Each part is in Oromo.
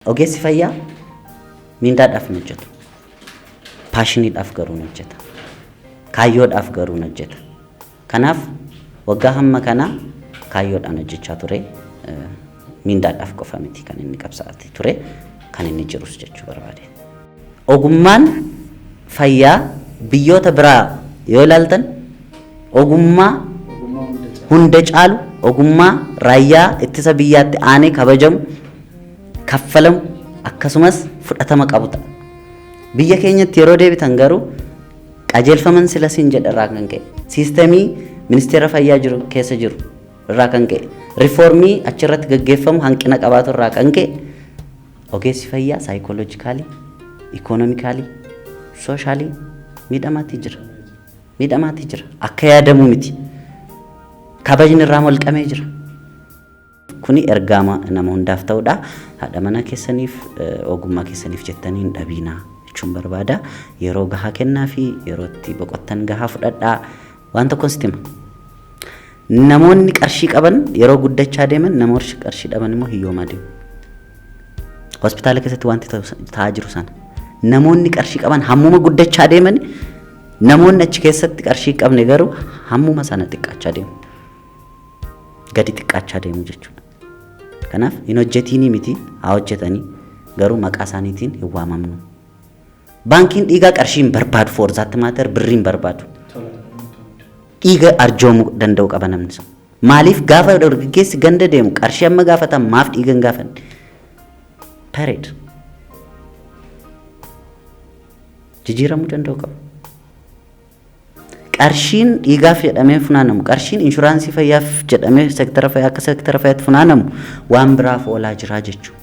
Ogeessi fayyaa mindaadhaaf hin hojjetu. Paashiniidhaaf garuu hin hojjeta. Kaayyoodhaaf garuu hin hojjeta. Kanaaf waggaa hamma kanaa kaayyoodhaan hojjechaa ture. Mindaadhaaf qofa miti kan inni qabsaa'aa ture. Kan inni jirus jechuu barbaade. Ogummaan fayyaa biyyoota biraa yoo ilaaltan ogummaa hunda caalu ogummaa raayyaa ittisa biyyaatti aanee kabajamu kaffalamu akkasumas fudhatama qabu ta'a. Biyya keenyatti yeroo deebitan garuu qajeelfaman sila siin jedharraa kan ka'e siistemii ministeera fayyaa jiru keessa jiru irraa kan ka'e riifoormii achirratti gaggeeffamu hanqina qabaatu irraa kan ka'e ogeessi fayyaa saayikooloojikaalii, ikoonoomikaalii, sooshalii miidhamaatii jira. Akka yaadamu miti. Kabajni irraa molqamee jira. Kuni ergaama nama hundaaf ta'udha. Haadha mana keessaniif ogummaa keessaniif jettanii hin dhabiinaa jechuun barbaada. Yeroo gahaa kennaa fi yeroo itti boqottan gahaa fudhadhaa. Waan tokko sitti hima. Namoonni qarshii qaban yeroo guddachaa deeman namoonni qarshii dhaban immoo hiyyoomaa deemu. Hospitaala keessatti wanti ta'aa jiru sana. Namoonni qarshii qaban hammuma guddachaa deeman namoonni achi keessatti qarshii qabne garuu hammuma sana xiqqaachaa deemu. Gadi xiqqaachaa deemu jechuudha. Kanaaf hin hojjetiinii miti haa hojjetanii garuu maqaa isaaniitiin hin waamamnu. Baankiin dhiigaa qarshii hin barbaadu foorzaatti maater birrii hin barbaadu. Dhiiga arjoomuu danda'u qaba namni sun. Maaliif gaafa dargaggeessi ganda deemu qarshii amma gaafatan maaf dhiiga hin gaafanne? Pareed. Jijjiiramuu danda'u qaba. Qarshiin dhiigaaf jedhamee funaanamu, qarshiin inshuraansii fayyaaf jedhamee seektara fayyaa akka seektara fayyaatti funaanamu waan biraaf oolaa jira jechuudha.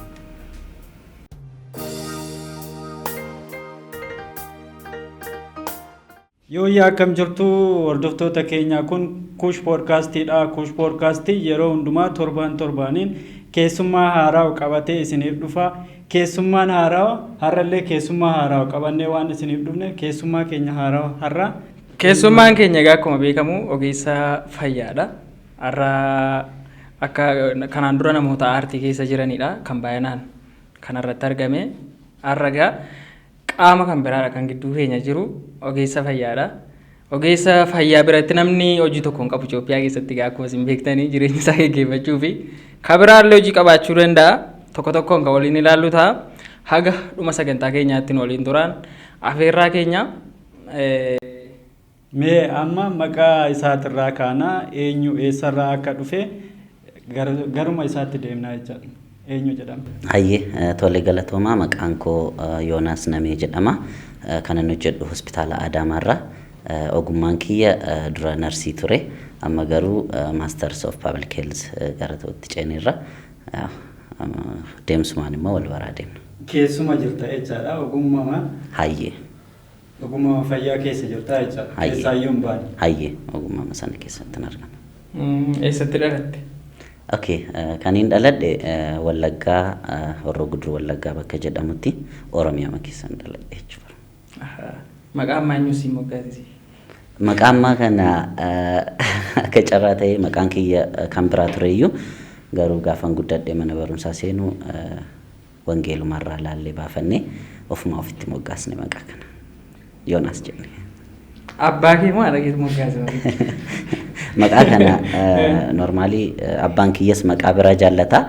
Yoo akkam jirtu hordoftoota keenya kun Kuush Poodkaastiidha. Kuush Poodkaastii yeroo hundumaa torbaaniin keessummaa haaraa qabatee isiniif dhufa. Keessummaan haaraa har'allee keessummaa haaraa qabannee waan isiniif dhufne keessummaa keenya haaraa har'a. Keessummaan keenya egaa akkuma beekamu ogeessa fayyaadha. Har'a akka kanaan dura namoota aartii keessa jiranidha kan baay'inaan kanarratti argame. Har'a egaa qaama kan biraadha kan gidduu keenya jiru ogeessa fayyaadha. Ogeessa fayyaa biratti namni hojii tokko hin qabu Itoophiyaa keessatti egaa akkuma isin beektanii jireenya isaa gaggeeffachuu fi kan biraallee hojii qabaachuu danda'a. Tokko tokkoon kan waliin ilaallu ta'a. Haga dhuma sagantaa keenyaatti waliin turan afeerraa keenya. Mee amma maqaa isaatirraa kaana eenyu eessarraa akka dhufe garuma isaatti deemnaa jechaadha. Eenyu jedhama? Hayyee tolee galatoomaa maqaan koo Yoonaas Namee jedhama. Kan inni hojjedhu hospitaala Adaamaarraa. Ogummaan kiyya dura narsii ture. Amma garuu Masters of Public Health gara ta'utti ceeneerra. Deemsumaan immoo wal baraa deemna. Keessuma jirta jechaadha ogummaa. Hayyee. Ogummaa fayyaa keessa jirta jechaadha. Keessaayyuu hin baane. Hayyee ogummaa sana keessatti argama. Eessatti dhalatte? Okay, kan hin dhaladhe Wallaggaa Horroo Guduruu Wallaggaa bakka jedhamutti Oromiyaa keessa dhaladhe jechuudha. Maqaan maanyuu si moggaasise? Maqaan maa kana akka carraa ta'e maqaan kiyya kan biraa tureyyuu garuu gaafan guddadhe mana barumsaa seenuu wangeelumarraa laallee baafannee ofumaa ofitti moggaasne maqaa kana. Yoonaas jedhame. Abbaa kee moo haadha keetu moggaase? Maqaa kana normaalii abbaan kiyyas maqaa biraa jaallata.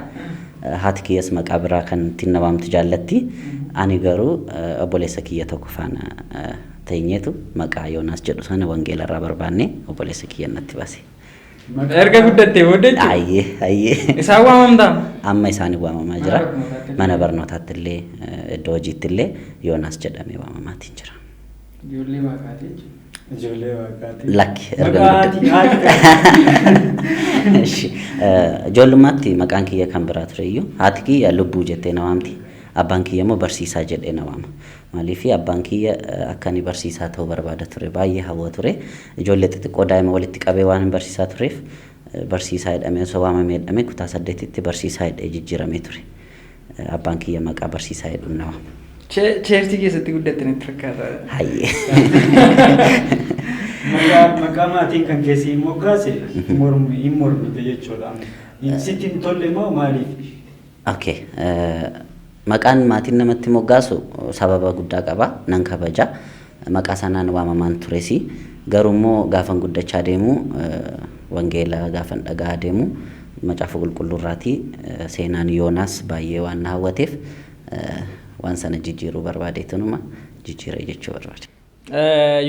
Haati kiyyas maqaa biraa kan ittiin namaamtu jaallatti. Ani garuu obboleessa kiyya tokko faana teenyeetu maqaa Yoonaas jedhu sana wangeelarraa barbaannee obboleessa kiyya natti baase. Erga guddattee booddee Hayyee. Isaan waamamtaa? Amma isaanii waamamaa jira. Mana barnootaatti illee iddoo hojiitti illee Yoonaas jedhamee waamamaatiin jira. Ijoollee waaqaati jechuudha. Ijoollee waaqaati. Lakki ijoollummaatti maqaan kiyya kan biraa tureyyuu haati kiyya lubbuu jettee na waamti. Abbaan kiyya immoo barsiisaa jedhee na waama. Maaliif abbaan kiyya akka inni barsiisaa ta'uu barbaada ture baay'ee hawwa ture. Ijoollee xixiqqoo daa'ima walitti qabee waan hin barsiisaa tureef barsiisaa jedhamee osoo waamamee jedhamee kutaa 8tti barsiisaa jedhee jijjiiramee ture. Abbaan kiyya maqaa barsiisaa jedhuun na waama. Cheertii keessatti guddatte natti fakkaata. Hayyee. Maqaa maatiin kan keessi hin moggaase hin mormite jechuudha. Sitti hin tolle moo maaliif? Okay. maqaan maatiin namatti moggaasu sababa guddaa qaba nan kabaja maqaa sanaan waamamaan turesi garummoo gaafan guddachaa deemu wangeela gaafan dhagaa deemu macaafa qulqulluurraatii seenaan Yoonaas baay'ee waan na hawwateef waan sana jijjiiruu barbaadeetunuma jijjiiree jechuu barbaade.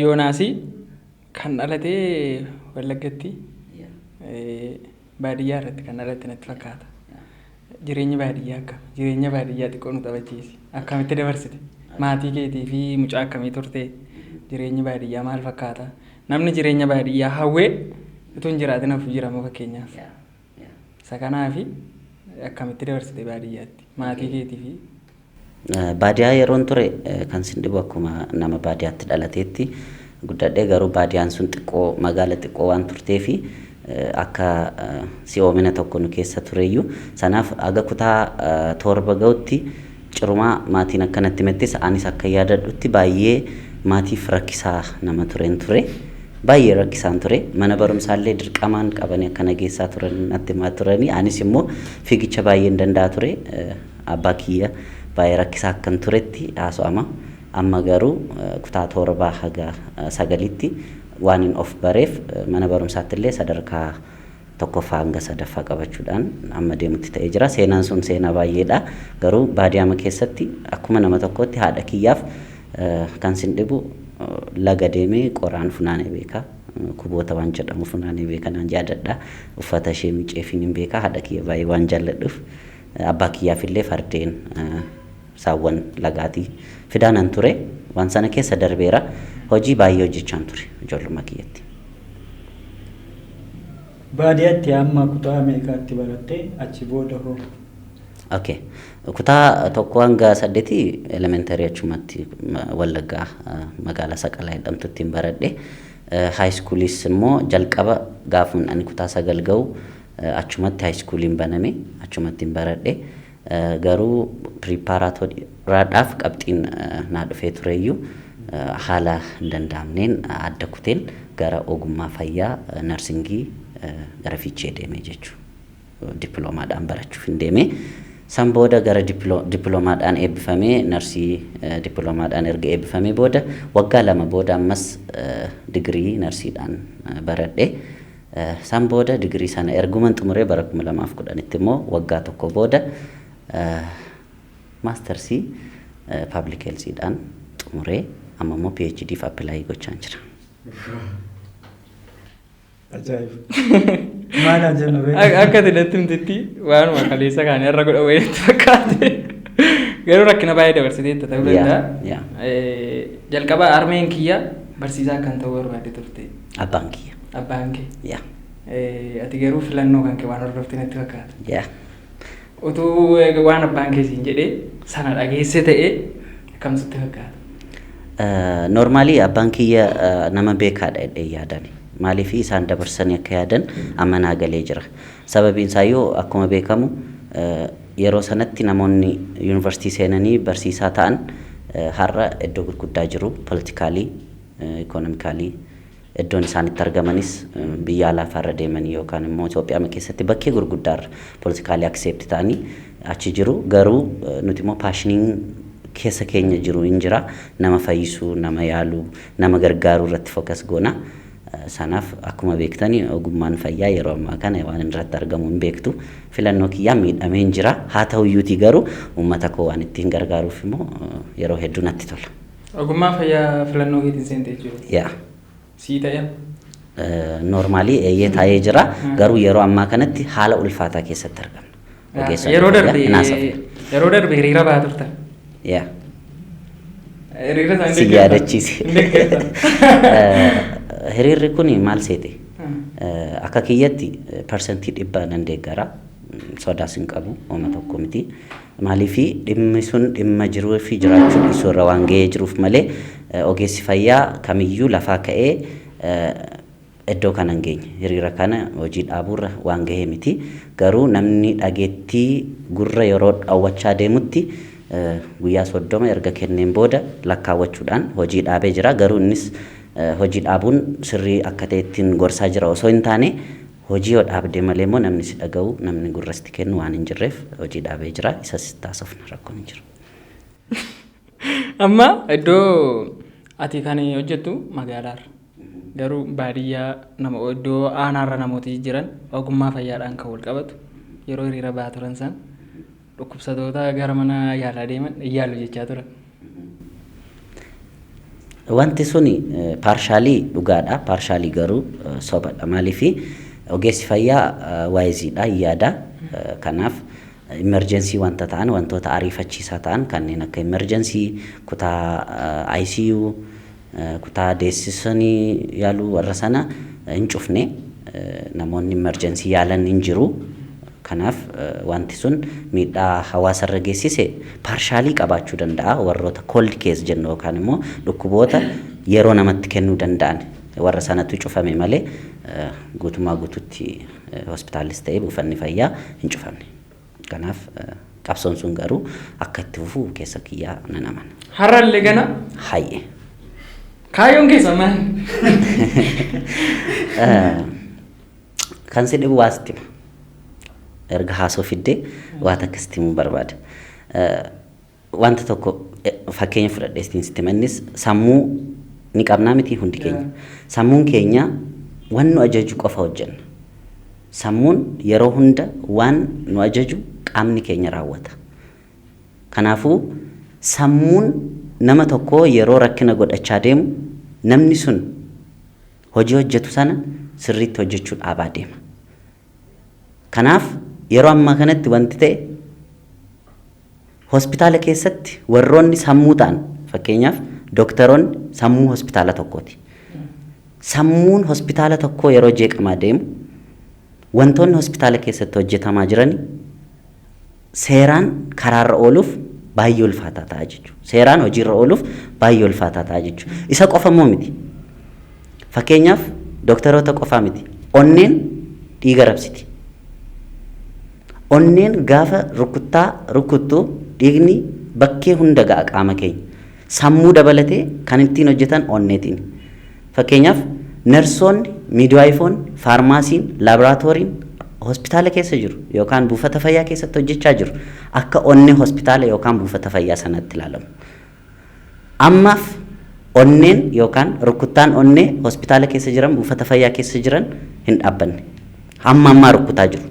Yoonaasi kan dhalatee Wallaggatti baadiyyaa irratti kan dhalate natti fakkaata. Jireenya baadiyyaa akkam? Jireenya baadiyyaa xiqqoo nu taphachiisi. Akkamitti dabarsite? Maatii keetii fi mucaa akkamii turte? Jireenya baadiyyaa maal fakkaata? Namni jireenya baadiyyaa hawwee utuu hin jiraatin hafu jira moo fakkeenyaaf? Isa kanaafi akkamitti dabarsite baadiyyaatti? Maatii keetii fi baadiyyaa yeroon ture kan sin dhibu akkuma nama baadiyyaatti dhalateetti guddadhee garuu baadiyyaan sun xiqqoo magaala xiqqoo waan turtee fi akka si'oomina tokko nu keessa tureyyuu sanaaf aga kutaa torba ga'utti cirumaa maatiin akkanatti mettis anis akka yaadadhutti baay'ee maatiif rakkisaa nama tureen ture baay'ee rakkisaan ture mana barumsaallee dirqamaan qabanii akkana geessaa turan natti maa turanii anis immoo fiigicha baay'een danda'a ture abbaa kiyya baay'ee rakkisaa akkan turetti haasa'ama amma garuu kutaa torbaa haga sagalitti waan hin of bareef mana barumsaatti illee sadarkaa tokkoffaa hanga sadaffaa qabachuudhaan amma deemutti ta'ee jira seenaan sun seenaa baay'eedha garuu baadiyyaa keessatti akkuma nama tokkotti haadha kiyyaaf kan sin dhibu laga deemee qoraan funaanee beeka kuboota waan jedhamu funaanee beeka naan yaadadha uffata ishee miceefiin hin beeka haadha kiyya baay'ee waan jaalladhuuf abbaa kiyyaaf illee fardeen saawwan lagaatii fidaanan ture waan sana keessa darbeera hojii baay'ee hojjechaan ture ijoollummaa kiyyatti. Baadiyyaatti amma kutaa meeqaatti baratte achi booda hoo? Okay. Kutaa tokko hanga 8 elementary achumatti Wallaggaa magaalaa Saqalaa jedhamtutti baradhe. High schoolis immoo jalqaba gaafuun ani kutaa 9 ga'u achumatti high schooliin baname achumatti baradhe. Garuu preparaatoraadhaaf qabxiin naa dhufee tureyyuu haala hin danda'amneen adda kuteen gara ogummaa fayyaa narsingii gara fiichee deemee jechuudha. Dippiloomaadhaan barachuuf hin deemee. San booda gara dippiloomaadhaan eebbifamee narsii dippiloomaadhaan erga eebbifamee booda waggaa 2 booda ammas digirii narsiidhaan baradhe. San booda digirii sana erguman xumuree bara 2010tti immoo waggaa 1 booda maastersii public healthidhaan xumuree amma immoo PhD fi apply gochaan jira. Ajaa'ib. Maal jennu akka tilatti himtetti waanuma kaleessa kaanii irra godha wayiitti fakkaate garuu rakkina baay'ee dabarsitee ta'uu danda'a. Jalqaba armeen kiyya barsiisaa kan ta'uu barbaade turte. Abbaan kiyya. Abbaan kee. Ati garuu filannoo kan kee waan hordofte natti fakkaata. Utuu waan abbaan kee siin jedhee sana dhageesse ta'ee akkamitti fakkaata? Normally abbaan kiyya nama beekaadha jedhee yaadani. Maaliif isaan dabarsanii akka yaadan amanaa galee jira. Sababiin isaa yoo akkuma beekamu yeroo sanatti namoonni yuunivarsiitii seenanii barsiisaa ta'an har'a iddoo gurguddaa jiru politikaalii ikonomikaalii iddoon isaanitti argamanis biyya alaa farra deemanii yookaan immoo Itoophiyaa keessatti bakkee gurguddaarra politikaalii accept ta'anii achi jiru garuu nuti immoo paashiniin keessa keenya jiru hin jira nama fayyisuu nama yaaluu nama gargaaruu irratti fokas goona. Sanaaf akkuma beektanii ogummaan fayyaa yeroo ammaa kana waan irratti argamu hin beektu filannoo kiyyaa miidhamee hin jira haa ta'uyyuutii garuu uummata koo waan ittiin gargaaruuf immoo yeroo hedduu natti tola. Ogummaa fayyaa filannoo keetiin seentee jiru. Yaa. Sii ta'e? Normaalii eeyyee taa'ee jira garuu yeroo ammaa kanatti haala ulfaataa keessatti argamna. Yeroo darbe hiriira ba'aa turtan. Yaa. Hiriira isaan si yaadachiise. Hiriirri kun maal seete? Akka kiyyatti parsantii 100 nan deeggara sodaas hin qabu ooma tokko miti. Maaliifi dhimmi sun dhimma jiruu fi jiraachuu dhiisuu irra waan ga'ee jiruuf malee ogeessi fayyaa kamiyyuu lafaa ka'ee iddoo kana hin geenye. Hiriira kana hojii dhaabuurra waan ga'ee miti. Garuu namni dhageettii gurra yeroo dhawwachaa deemutti guyyaa 30 erga kenneen booda lakkaawwachuudhaan hojii dhaabee jira. Garuu innis hojii dhaabuun sirrii akka ta'ettiin gorsaa jira osoo hin taane hojii yoo dhaabde malee immoo namni si dhaga'u namni gurra sitti kennu waan hin jirreef hojii dhaabee jira isas taasifna rakkoon hin jiru. Amma iddoo ati kan hojjettu magaalaarra. Garuu baadiyyaa nama iddoo aanaarra namooti jiran ogummaa fayyaadhaan kan wal qabatu yeroo hiriira ba'aa turan san dhukkubsattoota gara mana yaalaa deeman yaalu jechaa turan. Wanti suni paarshaalii dhugaadha, paarshaalii garuu sobadha. Maaliif ogeessi fayyaa waayiziidha yaada. Kanaaf emerjensii wanta ta'an wantoota ariifachiisaa ta'an kanneen akka emerjensii kutaa ICU kutaa deessisanii yaaluu warra sana hin cufne namoonni emerjensii yaalan hin jiru. Kanaaf wanti sun miidhaa hawaasarra geessise paarshaalii qabaachuu danda'a. Warroota cold case jennu yookaan immoo dhukkuboota yeroo namatti kennuu danda'an warra sanatu cufame malee guutumaa guututti hospitaalis ta'ee buufanni fayyaa hin cufamne. Kanaaf qabsoon sun garuu akka itti fufuu keessa kiyyaa nan amana. Har'allee gana? Hayyee. Kaayyoon keessa maal? Kan si dhibu waasti erga haasoo fiddee waan akkasitti himuu barbaada. Wanta tokko fakkeenya fudhadhee sitti mannis sammuu ni qabnaa miti hundi keenya. Sammuun keenya waan nu ajaju qofa hojjenna. Sammuun yeroo hunda waan nu ajaju qaamni keenya raawwata. Kanaafuu sammuun nama tokko yeroo rakkina godhachaa deemu namni sun hojii hojjetu sana sirriitti hojjechuu dhaabaa deema. Kanaaf yeroo ammaa kanatti wanti ta'e hospitaala keessatti warroonni sammuu ta'an fakkeenyaaf dooktaroonni sammuu hospitaala tokkooti. Sammuun hospitaala tokkoo yeroo jeeqamaa deemu wantoonni hospitaala keessatti hojjetamaa jiran seeraan karaarra ooluuf baay'ee ulfaataa ta'a jechuudha. Seeraan hojiirra ooluuf baay'ee ulfaataa ta'a jechuudha. Isa qofa moo miti? Fakkeenyaaf dooktaroota qofaa miti. Onneen dhiiga rabsiti. Onneen gaafa rukuttuu dhiigni bakkee hunda ga'a qaama keenya. Sammuu dabalatee kan ittiin hojjetan onneetiin. Fakkeenyaaf narsoonni, miidwaayifoonni, faarmaasiin, laaboraatooriin hospitaala keessa jiru yookaan buufata fayyaa keessatti hojjechaa jiru akka onnee hospitaala yookaan buufata fayyaa sanatti ilaalamu. Ammaaf onneen yookaan rukuttaan onnee hospitaala keessa jiran buufata fayyaa keessa jiran hin dhaabbanne. Ammaa rukutaa jiru.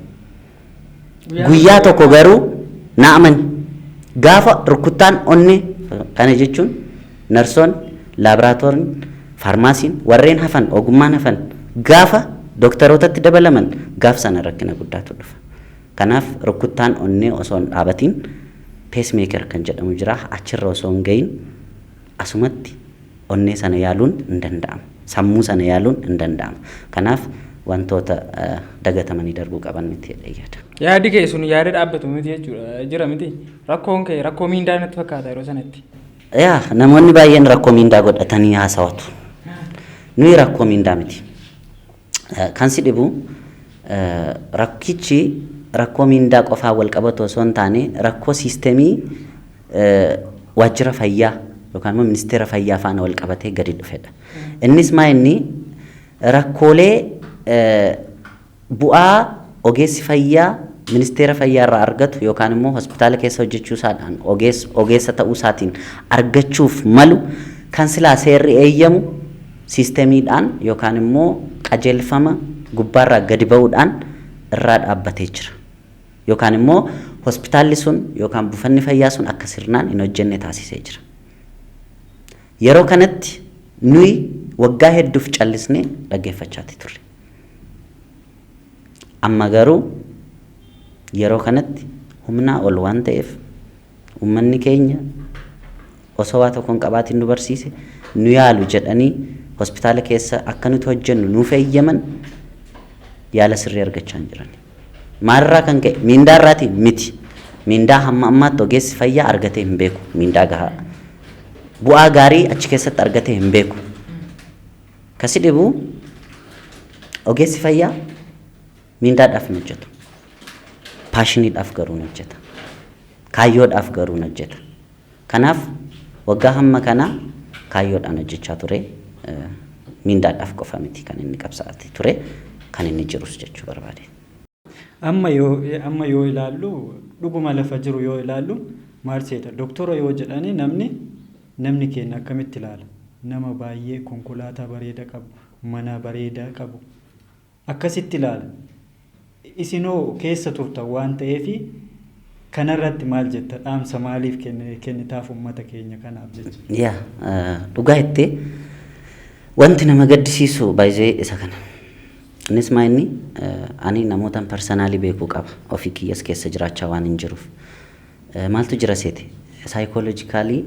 Guyyaa tokko garuu naamani gaafa rukuttaan onnee kana jechuun narsoonni, laaboraatooriin, faarmaasiin warreen hafan ogummaan hafan gaafa dooktarootatti dabalaman gaaf sana rakkina guddaatu dhufa. Kanaaf rukuttaan onnee osoo hin dhaabatiin pacemaker kan jedhamu jira. Achirra osoo hin gahin asumatti onnee sana yaaluun hin danda'amu. Sammuu sana yaaluun hin danda'amu. Kanaaf wantoota dagatamanii darbuu qaban miti yaada. Yaadi kee sun yaada dhaabbatu miti jechuudha. Jira miti. Rakkoon kee rakkoo miindaa natti fakkaata yeroo sanatti. Namoonni baay'een rakkoo miindaa godhatanii haasawatu. Nuyi rakkoo miindaa miti. Kan si dhibu rakkichi rakkoo miindaa qofaa wal qabatu osoo hin taane rakkoo siisteemii waajjira fayyaa yookaan immoo ministeera fayyaa faana wal qabatee gadi dhufedha. Innis inni rakkoolee bu'aa ogeessi fayyaa ministeera fayyaa irraa argatu yookaan immoo hospitaala keessa hojjechuu isaadhaan ogeessa ta'uu isaatiin argachuuf malu kan silaa seerri eeyyamu siisteemiidhaan yookaan immoo qajeelfama gubbaarraa gadi ba'uudhaan irraa dhaabbatee jira. Yookaan immoo hospitaalli sun yookaan buufanni fayyaa sun akka sirnaan hin hojjenne taasisee jira. Yeroo kanatti nuyi waggaa hedduuf callisnee dhaggeeffachaati turre. Amma garuu yeroo kanatti humnaa ol waan ta'eef uummanni keenya osoo waa tokko hin qabaatiin nu barsiise nu yaalu jedhanii hospitaala keessa akka nuti hojjennu nuuf eeyyaman yaala sirrii argachaa hin jiran. Maalirraa kan ka'e miindaa irraati miti. Miindaa hamma ammaatti ogeessi fayyaa argatee hin beeku. Miindaa gahaa. Bu'aa gaarii achi keessatti argatee hin beeku. Kasi dhibu ogeessi fayyaa miindaadhaaf hin hojjetu. Paashiniidhaaf garuu hin hojjeta. Kaayyoodhaaf garuu hin hojjeta. Kanaaf waggaa hamma kanaa kaayyoodhaan hojjechaa ture. Miindaadhaaf qofa miti kan inni qabsaa'aa ture kan inni jirus jechuu barbaade. Amma yoo ilaallu dhuguma lafa jiru yoo ilaallu maal seeta dooktora yoo jedhani namni namni keenya akkamitti ilaala nama baay'ee konkolaataa bareeda qabu mana bareedaa qabu akkasitti ilaala isinoo keessa turtan waan ta'eef kanarratti maal jetta dhaamsa maaliif kennitaaf uummata keenya kanaaf jecha. Yaa dhugaa itti wanti nama gaddisiisu baay'ee isa kana. Innis maa inni ani namootaan parsanaalii beekuu qaba ofii kiyyas keessa jiraachaa waan hin jiruuf. Maaltu jira seete saayikooloojikaalii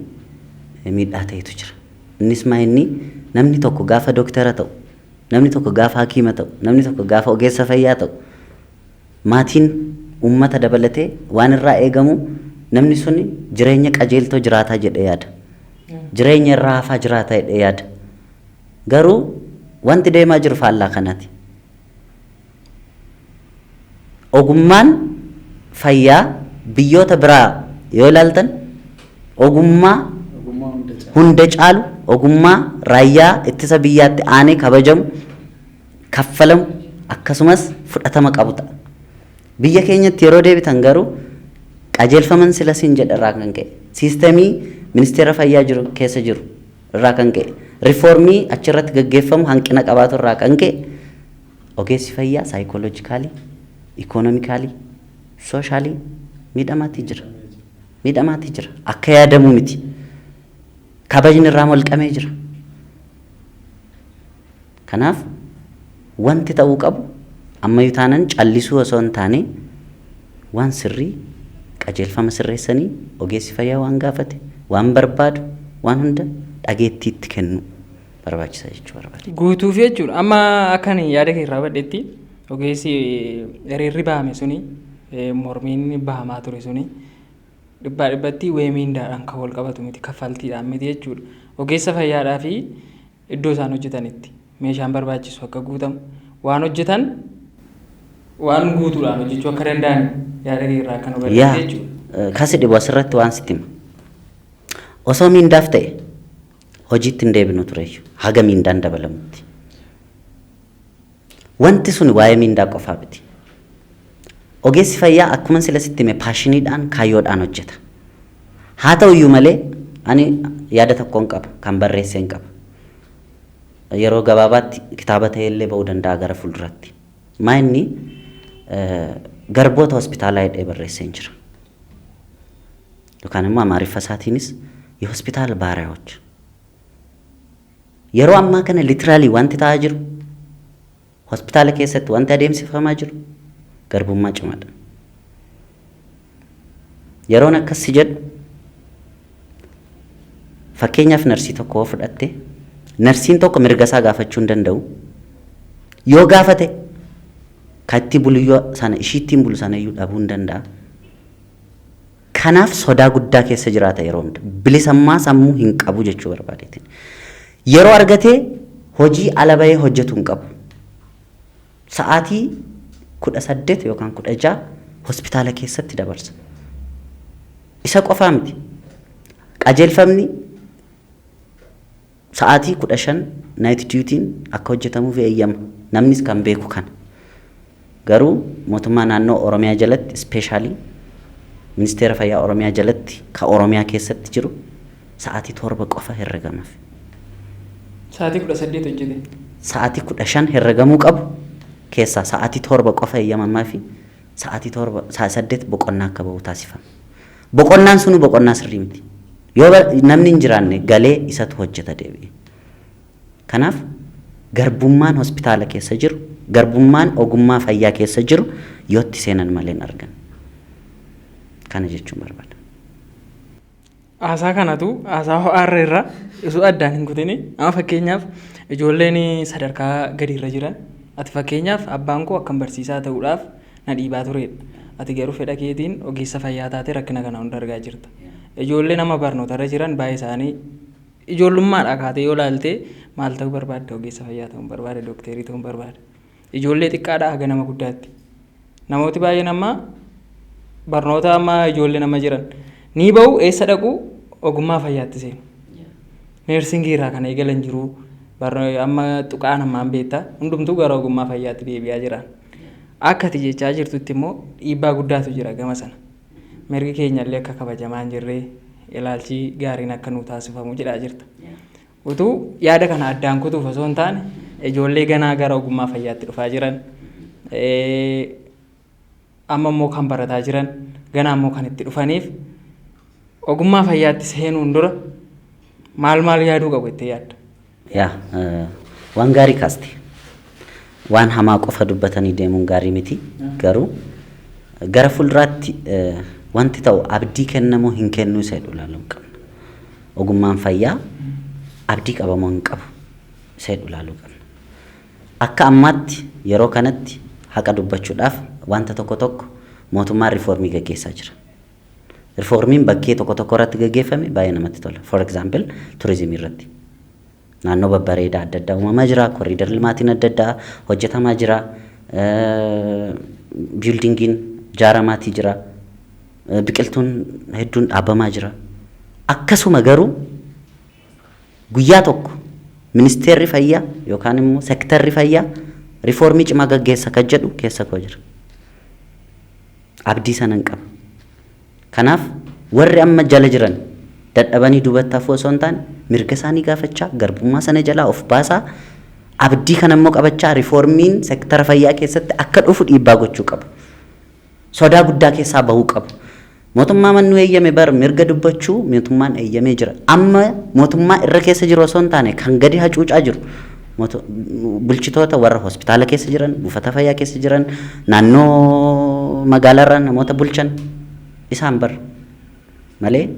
miidhaa ta'etu jira. Innis maa inni namni tokko gaafa dooktara ta'u namni tokko gaafa hakiima ta'u namni tokko gaafa ogeessa fayyaa ta'u maatiin ummata dabalatee waan irraa eegamu namni suni jireenya qajeeltoo jiraataa jedhee yaada. Jireenya irraa hafaa jiraataa jedhee yaada. Garuu wanti deemaa jiru faallaa kanaati. Ogummaan fayyaa biyyoota biraa yoo ilaaltan ogummaa hunda caalu ogummaa raayyaa ittisa biyyaatti aanee kabajamu kaffalamu akkasumas fudhatama qabu ta'a. Biyya keenyatti yeroo deebitan garuu qajeelfaman sila siin jedharraa kan ka'e siistemii ministeera fayyaa jiru keessa jiru irraa kan ka'e riifoormii achirratti gaggeeffamu hanqina qabaatu irraa kan ka'e ogeessi fayyaa saayikooloojikaalii ikoonoomikaalii sooshaali miidhamaatti jira akka yaadamu miti kabajni irraa molqamee jira. Kanaaf wanti ta'uu qabu ammayyuu taanan callisuu osoo hin taane waan sirrii qajeelfama sirreessanii ogeessi fayyaa waan gaafate waan barbaadu waan hunda dhageettiitti kennu barbaachisa jechuu barbaade. Guutuuf jechuudha. Amma akkan yaada kee irraa badhetti ogeessi hiriirri bahame suni mormiin bahamaa ture suni dhibbaa dhibbatti weemiindaadhaan kan wal qabatu miti kaffaltiidhaan miti jechuudha. Ogeessa fayyaadhaa fi iddoo isaan hojjetanitti meeshaan barbaachisu akka guutamu waan hojjetan waan guutuudhaan hojjechuu akka danda'an yaada kee irraa kan hubanne jechuudha. Kasi dhibu asirratti waan sitti hima. Osoo miindaaf ta'e hojiitti hin deebinu ture haga miindaan dabalamutti. Wanti sun waa'ee miindaa qofaa miti. Ogeessi fayyaa akkuma sila sitti hime paashiniidhaan kaayyoodhaan hojjeta. Haa ta'u iyyuu malee ani yaada tokkoon qaba kan barreesseen qaba. Yeroo gabaabaatti kitaaba ta'ellee ba'uu danda'a gara fuulduratti. Maa inni garboota hospitaalaa hidhee barreesseen jira. Yookaan immoo amaariffa isaatiinis የሆስፒታል ባሪያዎች yeroo ammaa kana literally wanti ta'aa jiru hospitaala keessatti wanti adeemsifamaa jiru garbummaa cimaadha. Yeroon akkas jedhu fakkeenyaaf narsii tokko fudhatte narsiin tokko mirga isaa gaafachuu hin danda'u. Yoo gaafate katti buliyoo sana ishiittiin bulu sana iyyuu dhabuu hin danda'a. Kanaaf sodaa guddaa keessa jiraata yeroo hunda bilisummaa sammuu hin qabu jechuu barbaadeetiin. Yeroo argatee hojii ala bahee hojjetu hin qabu. Sa'aatii 18 yookaan 16 hospitaala keessatti dabarsa. Isa qofaa miti. Qajeelfamni sa'aatii 15 night duty'n akka hojjetamuuf eeyyama. Namnis kan beeku kana. Garuu mootummaa naannoo Oromiyaa jalatti specially ministeera fayyaa Oromiyaa jalatti ka Oromiyaa keessatti jiru sa'aatii 7 qofa herregamaaf. Sa'aatii 18 hojjete. Sa'aatii 15 herregamuu qabu keessaa sa'aatii 7 qofa eeyyamamaa fi sa'aatii 8 boqonnaa akka bahu taasifama. Boqonnaan sunu boqonnaa sirrii miti. Yoo namni hin jiraanne galee isatu hojjeta deebi'e. Kanaaf garbummaan hospitaala keessa jiru, garbummaan ogummaa fayyaa keessa jiru yootti seenan malee hin argan. Kana jechuun barbaada. Haasaa kanatu haasaa ho'aarra irra osoo addaan hin kutini amma fakkeenyaaf ijoolleen sadarkaa gadiirra jiran ati fakkeenyaaf abbaan koo akkam barsiisaa ta'uudhaaf na dhiibaa turedha. Ati garuu fedha keetiin ogeessa fayyaa taatee rakkina kana hunda argaa jirta. Ijoollee nama barnootarra jiran baay'ee isaanii ijoollummaadhaa kaatee yoo ilaalte maal ta'uu barbaadda ogeessa fayyaa ta'uu barbaada dookterii ta'uu barbaada. Ijoollee xiqqaadhaa haga nama guddaatti. Namooti baay'een amma barnoota amma ijoollee nama jiran ni ba'u eessa dhaqu ogummaa fayyaatti seenu. Neersingii irraa kan eegalan jiru amma tuqaan ammaan beekta hundumtuu gara ogummaa fayyaatti deebi'aa jiran. Akka ati jechaa jirtutti immoo dhiibbaa guddaatu jira gama sana. Mirgi keenya illee akka kabajamaa hin jirre ilaalchi gaariin akka nuu taasifamu jedhaa jirta. Utuu yaada kana addaan kutuuf osoo hin taane ijoollee ganaa gara ogummaa fayyaatti dhufaa jiran amma immoo kan barataa jiran ganaa immoo kan itti dhufaniif ogummaa fayyaatti seenuun dura maal yaaduu qabu itti yaadda? Waan gaarii kaaste. Waan hamaa qofa dubbatanii deemuun gaarii miti. Garuu gara fuulduraatti wanti ta'u abdii kennamoo hin kennuu isa jedhu ilaaluu qabna. Ogummaan fayyaa abdii qabamoo hin qabu isa jedhu ilaaluu qabna. Akka ammaatti yeroo kanatti haqa dubbachuudhaaf wanta tokko mootummaan riifoormii gaggeessaa jira. Riifoormiin bakkee tokko irratti gaggeeffame baay'ee namatti tola. For example, turizimii irratti. Naannoo babbareedaa adda addaa uumamaa jira, koriidar limaatiin adda addaa hojjetamaa jira, biildingiin ijaaramatii jira, biqiltuun hedduun dhaabamaa jira. Akkasuma garuu guyyaa tokko ministeerri fayyaa yookaan immoo seektarri fayyaa riifoormii cimaa gaggeessa kan jedhu keessa koo jira. Abdii sana hin qabu. Kanaaf warri amma jala jiran dadhabanii duubatti hafuu osoo hin taane mirga isaanii gaafachaa garbummaa sana jalaa of baasaa abdii kana immoo qabachaa riifoormiin seektara fayyaa keessatti akka dhufu dhiibbaa gochuu qabu. Sodaa guddaa keessaa bahuu qabu. Mootummaa mannu eeyyame bar mirga dubbachuu mootummaan eeyyamee jira. Amma mootummaa irra keessa jiru osoo hin taane kan gadi hacuucaa jiru bulchitoota warra hospitaala keessa jiran, buufata fayyaa keessa jiran, naannoo magaalaarraa namoota bulchan isaan bar malee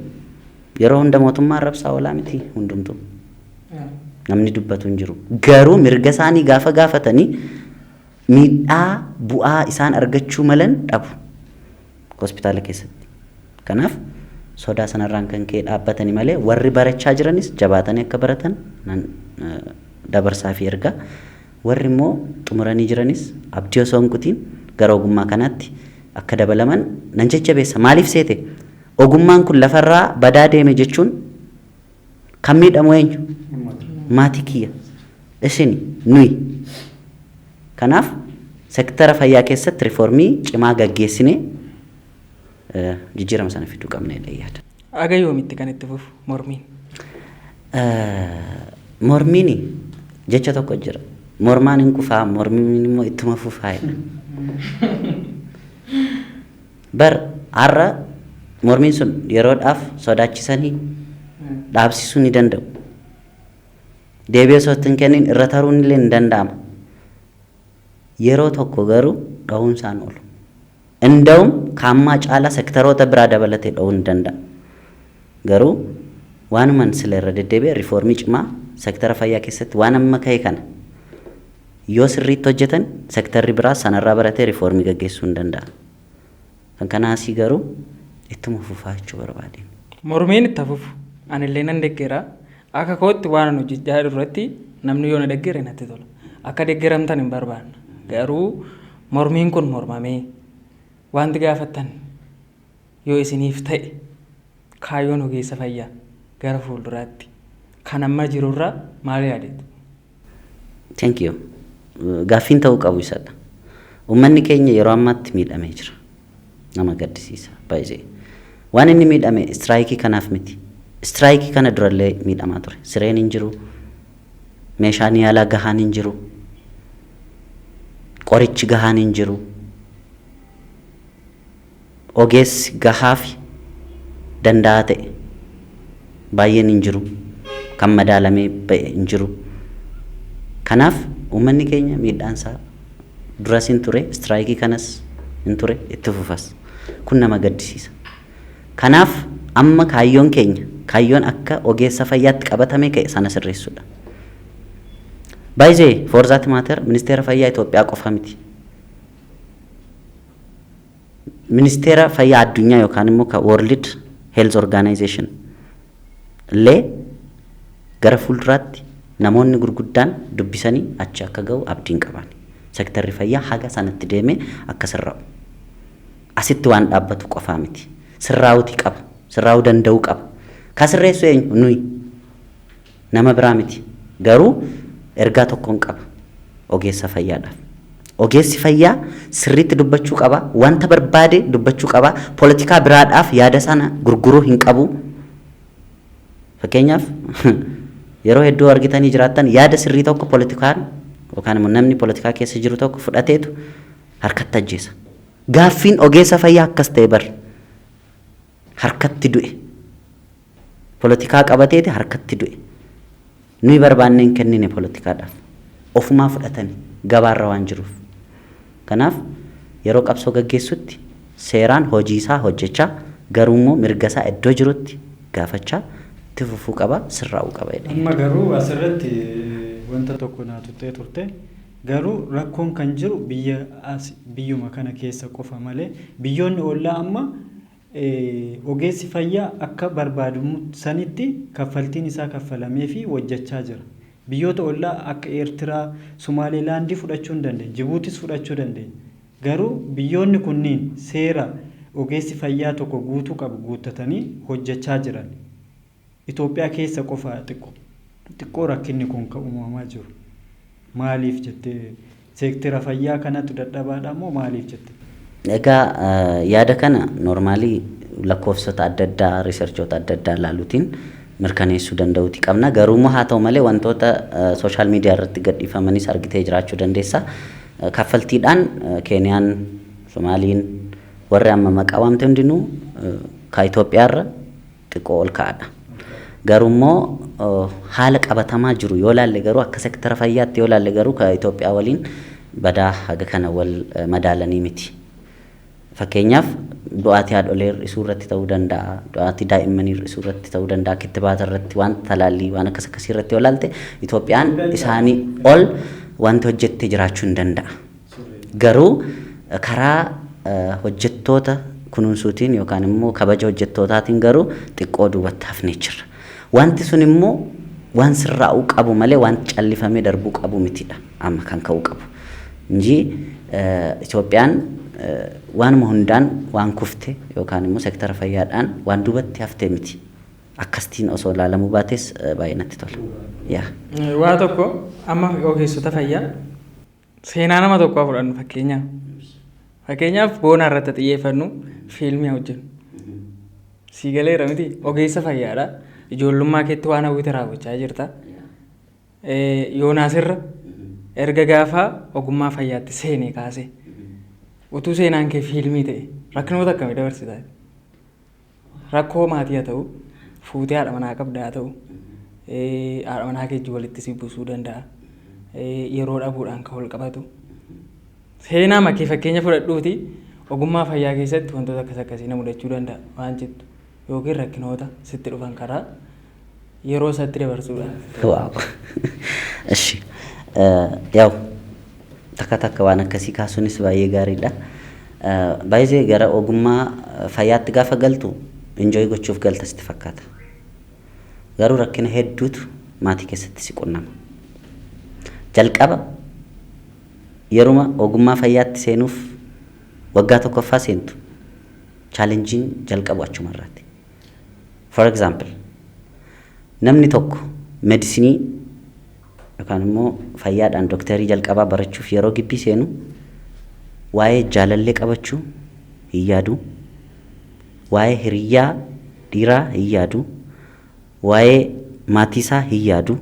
yeroo hunda mootummaa arrabsaa oolaa miti hundumtuu. Namni dubbatu hin jiru. Garuu mirga isaanii gaafa gaafatanii miidhaa bu'aa isaan argachuu malan dhabu hospitaala keessatti. Kanaaf sodaa sanarraan kan ka'e dhaabbatanii malee warri barachaa jiranis jabaatanii akka baratan dabarsaa fi ergaa. Warri immoo xumuranii jiranis abdii osoo hin kutiin gara ogummaa kanaatti akka dabalaman nan jajjabeessa. Maaliif seete? Ogummaan kun lafarraa badaa deeme jechuun kan miidhamu eenyu? Maatii kiyya. Isin nuyi. Kanaaf seektara fayyaa keessatti riifoormii cimaa gaggeessinee jijjiirama sana fiduu qabna jedhee yaada. Aga yoomitti kan itti fufu mormiin? Mormiin jecha tokko jira. Mormaan hin kufaa, mormiin immoo ittuma fufaa jedha. Bar har'a mormiin sun yeroodhaaf sodaachisanii dhaabsisuu ni danda'u. Deebii osoo hin kennin irra taruun illee ni danda'ama. Yeroo tokko garuu dhahuun isaan oolu. Inda'um kaammaa caalaa seektaroota biraa dabalatee dhahuu ni danda'a. Garuu waanuman sila irra deddeebi'e riifoormii cimaa seektara fayyaa keessatti waan amma ka'e kana yoo sirriitti hojjetan seektarri biraa sanarraa baratee riifoormii gaggeessuu ni danda'a. Kan kanaasii garuu ittuma fufaa jechuu barbaade. Mormiin itti fufu anillee nan deeggeraa. Akka kootti waan hojjechaa irratti namni yoo na deeggere natti tola. Akka deeggeramtan hin barbaanna. Garuu mormiin kun mormamee wanti gaafattan yoo isiniif ta'e kaayyoon ogeessa fayyaa gara fuulduraatti kan amma jirurraa maal yaadetu? Thank you. Gaaffiin ta'uu qabu isadha. Uummanni keenya yeroo ammaatti miidhamee jira. Nama gaddisiisa baay'ee. Waan inni miidhame istiraayikii kanaaf miti. Istiraayikii kana durallee miidhamaa ture. Sireen hin jiru. Meeshaan yaalaa gahaan hin jiru. Qorichi gahaan hin jiru. Ogeessi gahaa fi danda'a ta'e baay'een hin jiru. Kan madaalamee ba'e hin jiru. Kanaaf uummanni keenya miidhaansaa duras hin ture, istiraayikii kanas hin ture, itti fufas. Kun nama gaddisiisa. Kanaaf amma kaayyoon keenya kaayyoon akka ogeessa fayyaatti qabatame ka'e sana sirreessuudha. Baay'ee for that matter ministeera fayyaa Itoophiyaa qofa miti. Ministeera fayyaa addunyaa yookaan immoo ka World Health Organization illee gara fuulduraatti namoonni gurguddaan dubbisanii achi akka ga'u abdiin qaban. Seektarri fayyaa haga sanatti deemee akka sirraa'u. Asitti waan dhaabbatu qofaa miti. Sirraa'uutii qaba. Sirraa'uu danda'uu qaba. Ka sirreessu eenyu? Nuyi. Nama biraa miti. Garuu ergaa tokkoon qaba. Ogeessa fayyaadhaaf. Ogeessi fayyaa sirriitti dubbachuu qaba. Wanta barbaade dubbachuu qaba. Poolitikaa biraadhaaf yaada sana gurguruu hin qabu. Fakkeenyaaf yeroo hedduu argitanii jiraattan yaada sirrii tokko poolitikaan yookaan immoo namni poolitikaa keessa jiru tokko fudhateetu harkatti ajjeesa. Gaaffiin ogeessa fayyaa akkas ta'e bar harkatti du'e. Poolitikaa qabateeti harkatti du'e. Nuyi barbaannee hin kennine poolitikaadhaaf. Ofumaa fudhatanii gabaarra waan jiruuf. Kanaaf yeroo qabsoo gaggeessutti seeraan hojii isaa hojjechaa garuu immoo mirga isaa iddoo jirutti gaafachaa itti fufuu qaba sirraa'uu qaba jedhee. Amma garuu asirratti wanta tokko naa tuttee turte garuu rakkoon kan jiru biyyuma kana keessa qofa malee biyyoonni ollaa amma ogeessi fayyaa akka barbaadamu sanitti kaffaltiin isaa kaffalamee fi hojjechaa jira. Biyyoota ollaa akka Eertiraa, Somaalilaandii fudhachuu hin dandeenya, Jibuutis fudhachuu dandeenya. Garuu biyyoonni kunniin seera ogeessi fayyaa tokko guutuu qabu guuttatanii hojjechaa jiran. Itoophiyaa keessa qofa xiqqoo rakkinni kun kan uumamaa jiru. Maaliif jettee seektira fayyaa kanatu dadhabaadha moo maaliif jette? Egaa yaada kana normaalii lakkoofsota adda addaa riisarchoota adda addaa ilaaluutiin mirkaneessuu danda'uuti qabna. Garuu immoo haa ta'u malee wantoota sooshaal miidiyaa irratti gadhiifamanis argitee jiraachuu dandeessa. Kaffaltiidhaan Keeniyaan, Somaaliin warri amma maqaa waamte hundinuu ka Itoophiyaarra xiqqoo ol ka'aadha. Garuu immoo haala qabatamaa jiru yoo laalle garuu akka sektara fayyaatti yoo laalle garuu ka Itoophiyaa waliin badaa haga kana wal madaalanii miti. Fakkeenyaaf du'aatii haadholee hir'isuu irratti ta'uu danda'a, du'aatii daa'immanii hir'isuu irratti ta'uu danda'a, kittibaata irratti waan talaallii waan akkas akkasii irratti yoo laalte Itoophiyaan isaanii ol wanti hojjettee jiraachuu hin danda'a. Garuu karaa hojjettoota kunuunsuutiin yookaan immoo kabaja hojjettootaatiin garuu xiqqoo duubatti hafnee jirra. Wanti sun immoo waan sirraa'uu qabu malee wanti callifamee darbuu qabu mitidha amma kan ka'uu qabu. Inji Itoophiyaan waanuma hundaan waan kufte yookaan immoo sektara fayyaadhaan waan duubatti haftee miti. Akkastiin osoo ilaalamuu baates baay'ee natti tola. Waa tokko amma ogeessota fayyaa seenaa nama tokkoo fudhannu fakkeenyaaf. Fakkeenyaaf boona irratti xiyyeeffannu fiilmii hojjennu. Sii galeera miti ogeessa fayyaadha. Ijoollummaa keetti waan hawwite raawwachaa jirta. Yoonaas irra erga gaafa ogummaa fayyaatti seenee kaase. Utuu seenaan kee fiilmii ta'e rakkinoota akkamii dabarsitaa? Rakkoo maatii haa ta'u, fuutee haadha manaa qabdaa haa ta'u, haadha manaa kee walitti si buusuu danda'a. Yeroo dhabuudhaan kan wal qabatu. Seenaa makkee fakkeenya fudhadhuuti ogummaa fayyaa keessatti wantoota akkas akkasii na mudachuu danda'a waan jettu yookiin rakkinoota sitti dhufan karaa yeroo isaatti dabarsuudhaan. Waaw. Eshi. Yaa'u takka waan akkasii kaasuunis baay'ee gaariidha. Baay'ee gara ogummaa fayyaatti gaafa galtu enjoy gochuuf galta sitti fakkaata. Garuu rakkina hedduutu maatii keessatti si qunnama. Jalqaba yeruma ogummaa fayyaatti seenuuf waggaa tokkoffaa seentu chaalenjiin jalqabu achumarraati. For example, namni tokko medisinii yookaan immoo fayyaadhaan dooktarii jalqabaa barachuuf yeroo gibbii seenu waa'ee jaalallee qabachuu hin yaadu, waa'ee hiriyyaa dhiiraa hin yaadu, waa'ee maatii isaa hin yaadu,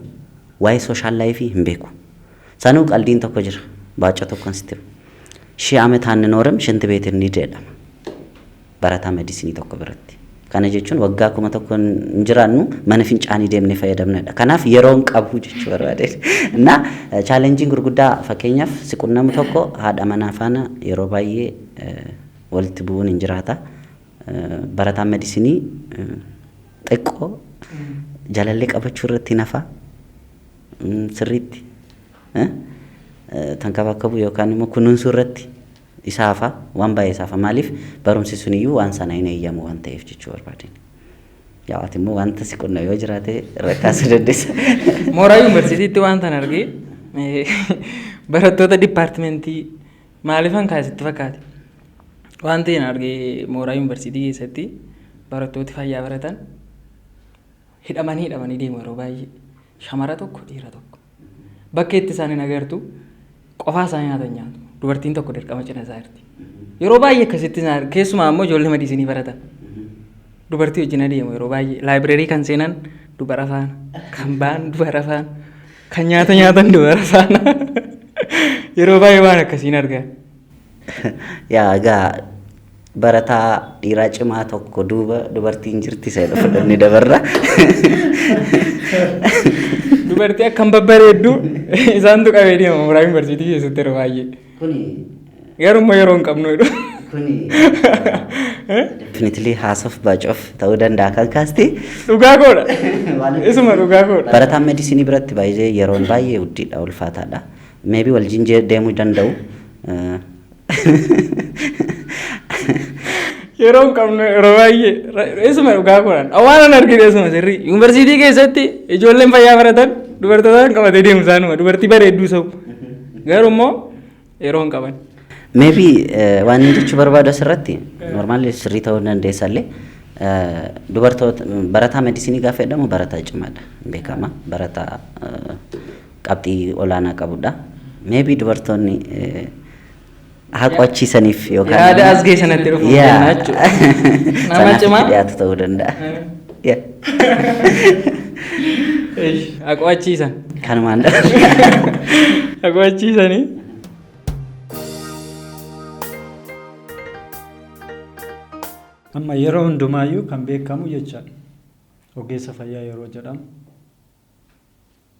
waa'ee sooshaal laayifii hin beeku. Sanuu qaldiin tokko jira. Baaca tokkoon sitti shii amataan nooram shanti beetiin ni jedhama. Barataa medisinii tokko biratti. Kana jechuun waggaa kuma tokko hin jiraannu mana fincaanii deemnee fayyadamnedha. Kanaaf yeroo hin qabu jechuu barbaade. Na chaalenjiin gurguddaa fakkeenyaaf si qunnamu tokko haadha manaa faana yeroo baay'ee walitti bu'uun hin jiraata. Barataan medisinii xiqqoo jaalallee qabachuu irratti nafa sirriitti. Tan kabakabu yookaan immoo kunuunsuu irratti isaafa waan baay'ee isaafa maaliif barumsi suniyyuu waan sana hin eeyyamu waan ta'eef jechuu barbaadeen. Yaa ati immoo wanta si qunna yoo jiraate rakkaasuu dandeessa. Mooraa yuunivarsiitiitti waan tan argee barattoota dipaartimentii maaliifan kaasitti fakkaate? Waan ta'een argee mooraa yuunivarsiitii keessatti barattooti fayyaa baratan hidhamanii deemu yeroo baay'ee shamara tokko dhiira tokko. Bakka itti isaan agartu qofaa isaanii nyaatu. Dubartiin tokko dirqama cina isaa jirti. Yeroo baay'ee akkasitti keessumaa immoo ijoollee medisinii baratan. Dubartii wajjin adeemu yeroo baay'ee laayibireerii kan seenan dubara faana, kan ba'an dubara faana, kan nyaata nyaatan dubara faana. Yeroo baay'ee waan akkasiin argaa. Yaa egaa barataa dhiiraa cimaa tokko duuba dubartiin jirti isa fudhannee dabarra. Dubartii akkam babbareeddu isaantu qabee deema mooraa yuunivarsiitii keessatti yeroo baay'ee. Garuu yeroo hin qabnu jedhu. Definitely haasaf baacof ta'uu danda'a kan kaaste. Dhugaa koodha. Isuma dhugaa koodha. Barataan meedisinii biratti baay'ee yeroon baay'ee guddiidha ulfaataadha. Maybe wajjin deemuu danda'u. Yeroo hin qabnu yeroo baay'ee isuma dhugaa koodhaan waan arginu isuma sirrii yuunivarsiitii keessatti ijoolleen fayyaa baratan dubartootaan qabatee deemu isaanuma dubartii bareedduu ta'u garuu immoo yeroo hin qaban. Maybe waan inni jechuu barbaadu asirratti normaali sirrii ta'uu dandeessallee dubartoota barataa meedisinii gaafa jedhamu barataa cimaadha beekama barataa qabxii olaanaa qabudha. Maybe dubartoonni haqachiisaniif yookaan yaada as geessanatti dhufu jechuudha. Nama cimaa dhiyaatu ta'uu danda'a. Haqachiisan. Kanumaan haqachiisanii. Amma yeroo hundumaayyuu kan beekamu jechaadha. Ogeessa fayyaa yeroo jedhamu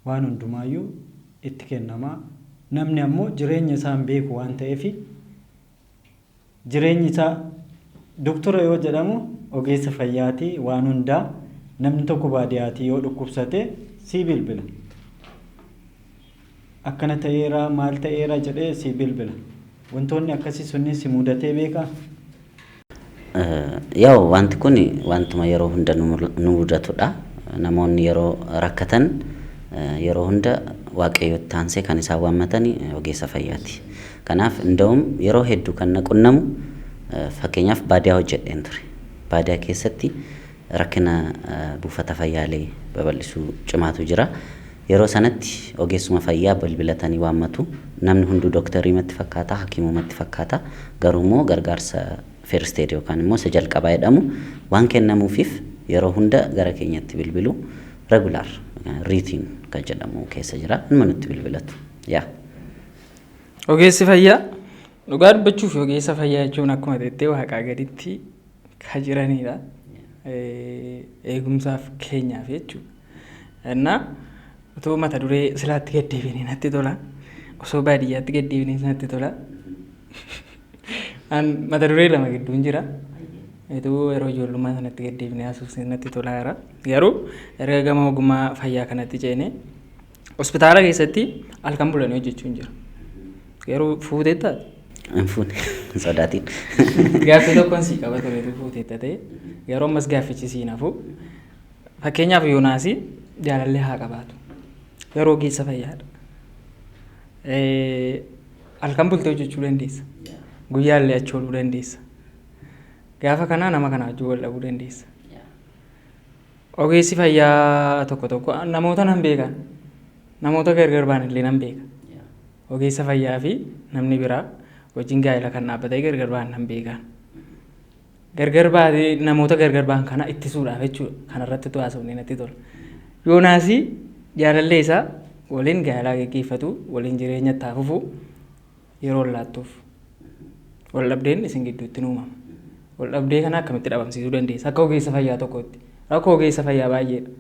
waan hundumaayyuu itti kennamaa namni ammoo jireenya isaa hin beeku waan ta'eef jireenyi isaa doktora yoo jedhamu ogeessa fayyaatii waan hundaa namni tokko baadiyaatii yoo dhukkubsate sii bilbila. Akkana ta'eera maal ta'eera jedhee sii bilbila. Wantoonni akkasii sunnis si mudatee beekaa? Yaa'u wanti kun wantuma yeroo hunda nu mudatudha. Namoonni yeroo rakkatan yeroo hunda waaqayyotti taansee kan isaan waammatani ogeessa fayyaati. Kanaaf inda'um yeroo hedduu kan naqunnamu fakkeenyaaf baadiyaa hojjedheen ture. Baadiyaa keessatti rakkina buufata fayyaalee babal'isuu cimaatu jira. Yeroo sanatti ogeessuma fayyaa bilbilatanii waammatu namni hunduu dooktarimatti fakkaata hakiimumatti fakkaata garuu immoo gargaarsa first aid yookaan immoo isa jalqabaa jedhamu waan kennamuufiif yeroo hunda gara keenyatti bilbilu regular routine kan jedhamu keessa jira inni nutti bilbilatu yaa. Ogeessi fayyaa dhugaa dubbachuuf ogeessa fayyaa jechuun akkuma jettee waaqaa gaditti kan jiranidha. Eegumsaaf keenyaaf jechuudha. Otoo mata duree silaatti gaddeebinee natti tola. Osoo baadiyyaatti gaddeebinee natti tola. Mata duree lama gidduun jira. Yeroo ijoollummaa sanatti gaddeebinee haasofsiis natti tola jira. Garuu erga gama ogummaa fayyaa kanatti ceene hospitaala keessatti halkan bulanii hojjechuun jira. Garuu fuuteetta? Hin fuune sodaatiin. Gaaffii tokkoon sii qaba tureetu fuuteetta ta'e. Yeroo ammas gaaffichi sii nafu. Fakkeenyaaf Yoonaasii jaalallee haa qabaatu. Yeroo ogeessa fayyaadha. Halkan bultee hojjechuu dandeessa. Guyyaallee achi ooluu dandeessa. Gaafa kanaa nama kana wajjin wal dhabuu dandeessa. Ogeessi fayyaa tokko tokko namoota nan beekan. Namoota gargar ba'an illee nan beeka. Ogeessa fayyaa fi namni biraa wajjin gaa'ela kan dhaabbatee gargar ba'an nan beekan. Gargar baatee namoota gargar ba'an kana ittisuudhaaf jechuudha. Kanarratti haasofnee natti tola. Yoonaasii jaalallee isaa waliin gaa'elaa gaggeeffatu waliin jireenya taafufu yeroo laattuuf. Wal dhabdeen isin gidduutti uumama. Wal dhabdee kana akkamitti dhabamsiisuu dandeessa? Akka ogeessa fayyaa tokkotti. Rakkoo ogeessa fayyaa baay'eedha.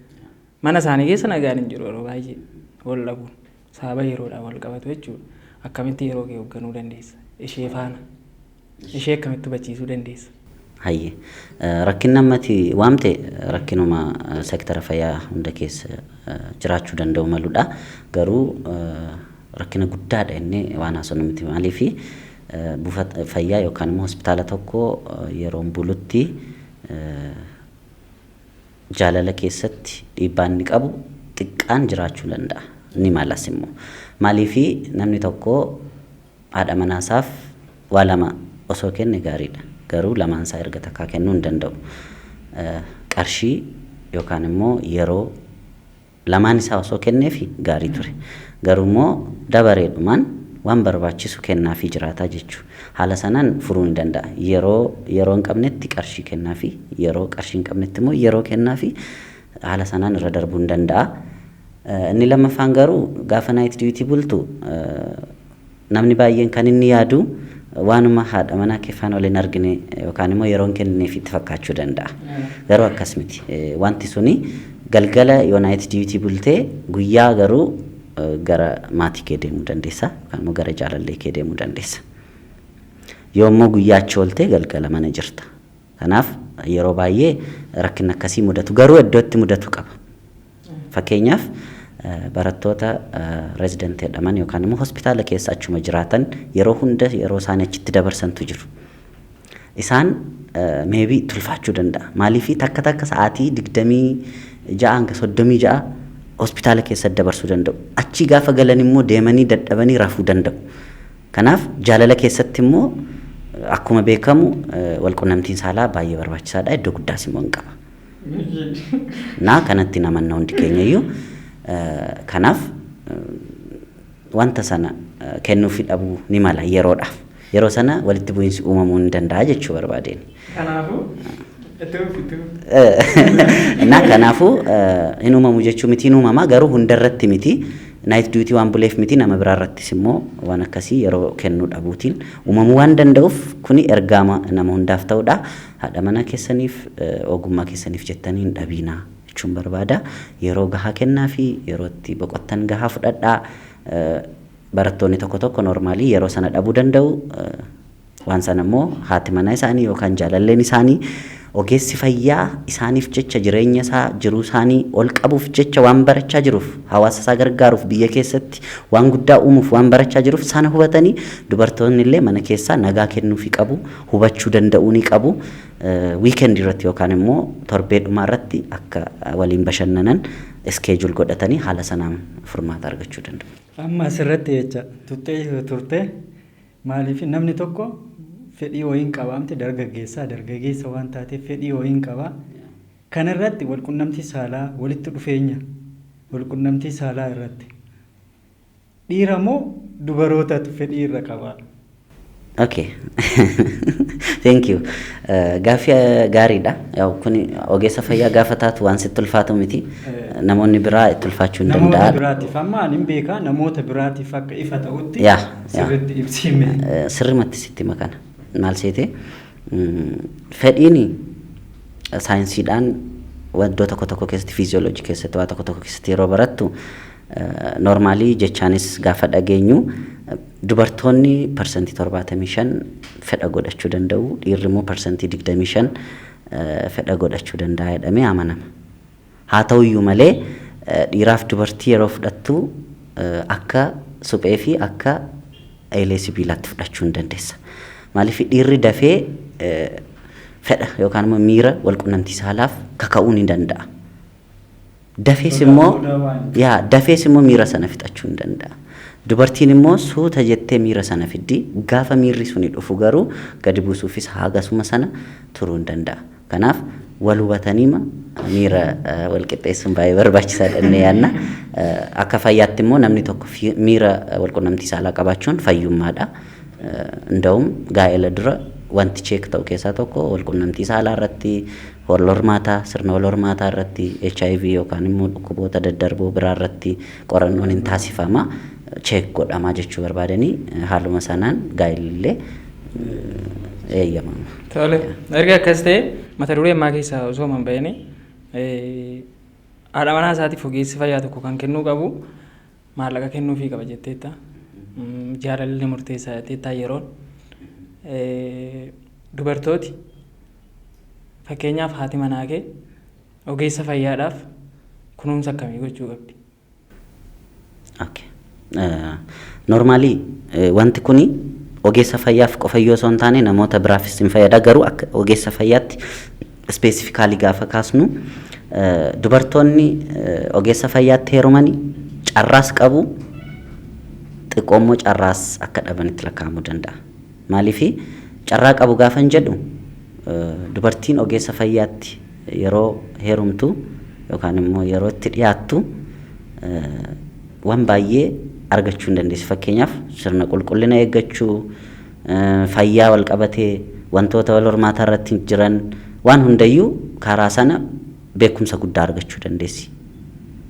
Mana isaanii keessa nagaan hin jiru yeroo baay'ee wal dhabuun sababa yeroodhaan wal qabatu jechuudha. Akkamitti yeroo kee hoogganuu dandeessa? Ishee faana. Ishee akkamitti hubachiisuu dandeessa? Hayyee rakkinni ammatti waamte rakkinuma seektara fayyaa hunda keessa jiraachuu danda'u maludha. Garuu rakkina guddaadha inni waan haasofnu miti maaliif buufata fayyaa yookaan immoo hospitaala tokko yeroo bulutti jaalala keessatti dhiibbaan inni qabu xiqqaan jiraachuu danda'a. Ni malas immoo maaliif namni tokko haadha manaasaaf waa lama osoo kenne gaariidha. Garuu lamaan isaa erga takkaa kennuu hin danda'u. Qarshii yookaan immoo yeroo lamaan isaa osoo kenneefi gaarii ture. Garuu immoo dabareedhumaan waan barbaachisu kennaafi jiraataa jechuudha. Haala sanaan furuu ni danda'a. Yeroo hin qabnetti qarshii kennaafi yeroo qarshii hin qabnetti immoo yeroo kennaafi haala sanaan irra darbuu hin danda'a. Inni lammaffaan garuu gaafa night duty bultu namni baay'een kan inni yaadu waanuma haadha manaa keeffaan waliin argine yookaan immoo yeroon kenneef itti fakkaachuu danda'a. Garuu akkas miti. Wanti suni galgala yoo night duty bultee guyyaa garuu gara maatii kee deemuu dandeessa yookaan immoo gara jaalallee kee deemuu dandeessa. Yoo immoo guyyaa achi oolte galgala mana jirta. Kanaaf yeroo baay'ee rakkinni akkasii mudatu garuu iddootti mudatu qaba. Fakkeenyaaf barattoota rezidentii jedhaman yookaan immoo hospitaala keessa achuma jiraatan yeroo hunda yeroo isaan achitti dabarsantu jiru. Isaan maybe tulfaachuu danda'a. Maaliif takka sa'aatii 26 hanga 36 hospitaala keessa dabarsuu danda'u. Achi gaafa galan immoo deemanii dadhabanii rafuu danda'u. Kanaaf jaalala keessatti immoo akkuma beekamu walqunnamtiin saalaa baay'ee barbaachisaadha. Iddoo guddaas immoo hin qaba. Naa kanatti namanna hundi keenya iyyuu kanaaf wanta sana kennuufi dhabuu ni mala yeroodhaaf. Yeroo sana walitti bu'iinsi uumamuu ni danda'a jechuu barbaadeen. Kanaafuu kanaafuu hin uumamu jechuu miti hin uumamaa garuu hundarratti miti. Night duty waan buleef miti nama biraarrattis immoo waan akkasii yeroo kennuu dhabuutiin uumamuu waan danda'uuf kuni ergaama nama hundaaf ta'udha. Haadha mana keessaniif ogummaa keessaniif jettanii hin dhabiinaa jechuun barbaada. Yeroo gahaa kennaa fi yeroo itti boqottan gahaa fudhadhaa. Barattoonni tokko normaalii yeroo sana dhabuu danda'u. Waan sana immoo haati manaa isaanii yookaan jaalalleen isaanii ogeessi fayyaa isaaniif jecha jireenya isaa jiruu isaanii ol qabuuf jecha waan barachaa jiruuf hawaasa isaa gargaaruuf biyya keessatti waan guddaa uumuuf waan barachaa jiruuf sana hubatanii dubartoonni illee mana keessaa nagaa kennuufi qabu hubachuu danda'uu ni qabu. Weekend irratti yookaan immoo torbee dhumaa irratti akka waliin bashannanan iskeejul godhatanii haala sanaan furmaata argachuu danda'u. Amma asirratti jecha turte maaliif namni tokko fedhii wayiin qabaamte dargaggeessa waan taateef fedhii wayiin qaba. Kana irratti walqunnamtii saalaa walitti dhufeenya walqunnamtii saalaa irratti dhiira moo dubarootatu fedhii irra qaba? Okay. Thank you. Gaaffii gaariidha. Yaw kun ogeessa fayyaa gaafa taatu waan sitti ulfaatu miti. Namoonni biraa itti ulfaachuu hin danda'an. Namoota biraatiif amma ani beekaa namoota biraatiif akka ifa ta'utti sirriitti ibsime. Sirrimatti sitti makana. Maal seete fedhiin saayinsiidhaan waddoo tokko keessatti fiiziyooloojii keessatti waa tokko keessatti yeroo barattu normaalii jechaanis gaafa dhageenyu dubartoonni parsantii 75 fedha godhachuu danda'u dhiirri immoo parsantii 25 fedha godhachuu danda'a jedhamee amanama. Haa ta'u iyyuu malee dhiiraaf dubartii yeroo fudhattu akka suphee fi akka eelee sibiilaatti fudhachuu hin dandeessa. Maaliif dhiirri dafee fedha yookaan immoo miira walqunnamtii saalaaf kaka'uu ni danda'a. Dafees immoo miira sana fixachuu hin danda'a. Dubartiin immoo suuta jettee miira sana fiddi gaafa miirri suni dhufu garuu gadi buusuufis haagasuma sana turuu hin danda'a. Kanaaf wal hubatanii miira wal qixxeessuun baay'ee barbaachisaadha jennee yaadna. Akka fayyaatti immoo namni tokko miira walqunnamtii saalaa qabaachuun fayyummaadha. Nda'um gaa'ela dura wanti cheek ta'u keessaa tokko walqunnamtii saalaa irratti wal hormaataa sirna wal hormaataa irratti HIV yookaan immoo dhukkuboota daddarboo biraa irratti qorannoon hin taasifama cheek godhamaa jechuu barbaadanii haaluma sanaan gaa'elillee eeyyamama. Tole erga akkas ta'e mata duree ammaa keessaa osoo hin bahin haadha manaa isaatiif ogeessi fayyaa tokko kan kennuu qabu maallaqa kennuufii qaba jetteetta. Jaalalli murteessaa jetteettaa yeroon dubartooti fakkeenyaaf haati manaa kee ogeessa fayyaadhaaf kunuunsa akkamii gochuu qabdi? Normaalii wanti kuni ogeessa fayyaaf qofayyoo osoo hin taane namoota biraafis hin fayyada garuu akka ogeessa fayyaatti ispeesifikaalii gaafa kaasnu dubartoonni ogeessa fayyaatti heerumanii carraas qabu xiqqoommoo carraas akka dhabanitti lakkaa'amuu danda'a. Maaliif carraa qabu gaafa hin jedhu dubartiin ogeessa fayyaatti yeroo heerumtu yookaan immoo yeroo itti dhiyaattu waan baay'ee argachuu hin dandeessi. Fakkeenyaaf sirna qulqullina eeggachuu, fayyaa wal qabatee wantoota wal hormaataa irratti jiran waan hundayyuu karaa sana beekumsa guddaa argachuu dandeessi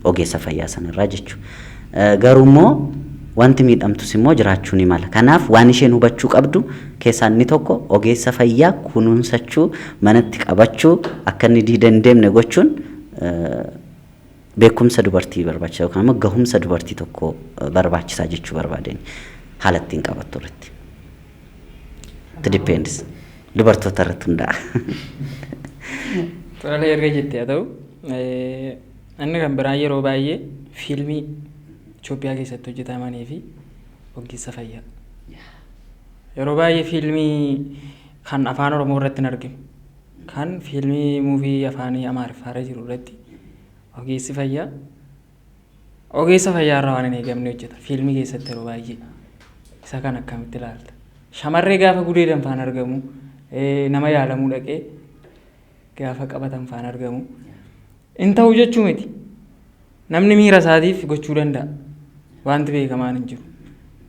ogeessa fayyaa sanarraa jechuudha. Garuu immoo wanti miidhamtus immoo jiraachuu ni mala. Kanaaf waan isheen hubachuu qabdu keessaa inni tokko ogeessa fayyaa kunuunsachuu, manatti qabachuu, akka inni diidandeemne gochuun beekumsa dubartii barbaachisa yookaan immoo gahumsa dubartii tokko barbaachisaa jechuu barbaadeen haala ittiin qabattu irratti. It depends. Dubartoota irratti hundaa'a. Tolee erga jettee haa ta'u inni kan biraan yeroo baay'ee fiilmii Itoophiyaa keessatti hojjetamanii fi ogeessa fayyaa. Yeroo baay'ee fiilmii kan afaan Oromoo irratti hin arginu. Kan fiilmii muuvii afaan Amaariffaarra jiru irratti ogeessi fayyaa ogeessa fayyaa irraa waan hin eegamne hojjeta. Fiilmii keessatti yeroo baay'ee isa kan akkamitti ilaalta? Shamarree gaafa gudeedan faan argamu, nama yaalamuu dhaqee gaafa qabatan faan argamu. In ta'u jechuu miti. Namni miira isaatiif gochuu danda'a. Wanti beekamaan hin jiru.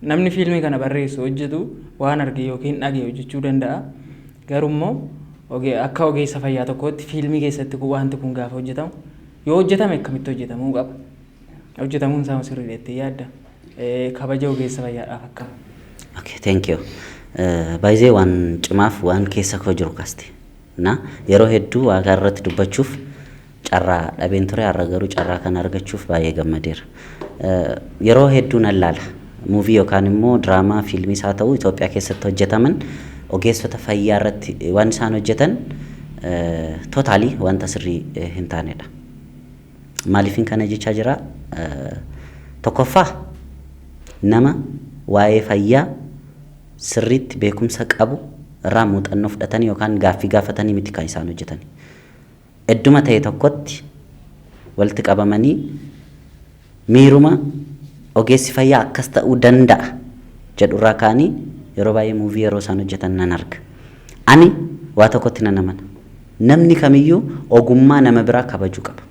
Namni fiilmii kana barreessu hojjetu waan arge yookiin dhagee hojjechuu danda'a. Garuu immoo akka ogeessa fayyaa tokkootti fiilmii keessatti wanti kun gaafa hojjetamu yoo hojjetame akkamitti hojjetamuu qaba? Hojjetamuun isaa sirriidha yaadda. Kabaja ogeessa fayyaadhaaf akkam. Okay, thank you. Baay'ee waan cimaaf waan keessa koo jiru kaasti. Yeroo hedduu waaqa irratti dubbachuuf carraa dhabeen ture har'a garuu carraa kan argachuuf baay'ee gammadeera. Yeroo hedduu nan laala. Muuvii yookaan immoo diraamaa fiilmiis haa ta'u Itoophiyaa keessatti hojjetaman ogeessota fayyaa irratti waan isaan hojjetan tootaalii wanta sirrii hin taanedha. Maaliifin kana jechaa jira? Tokkoffaa nama waa'ee fayyaa sirriitti beekumsa qabu irraa muuxannoo fudhatanii yookaan gaaffii gaafatanii miti kan isaan hojjetan. Idduma ta'e tokkotti walitti qabamanii miiruma ogeessi fayyaa akkas ta'uu danda'a jedhurraa kaanii yeroo baay'ee muuvii yeroo isaan hojjetan nan arga. Ani waa tokkotti nan amana. Namni kamiyyuu ogummaa nama biraa kabajuu qaba.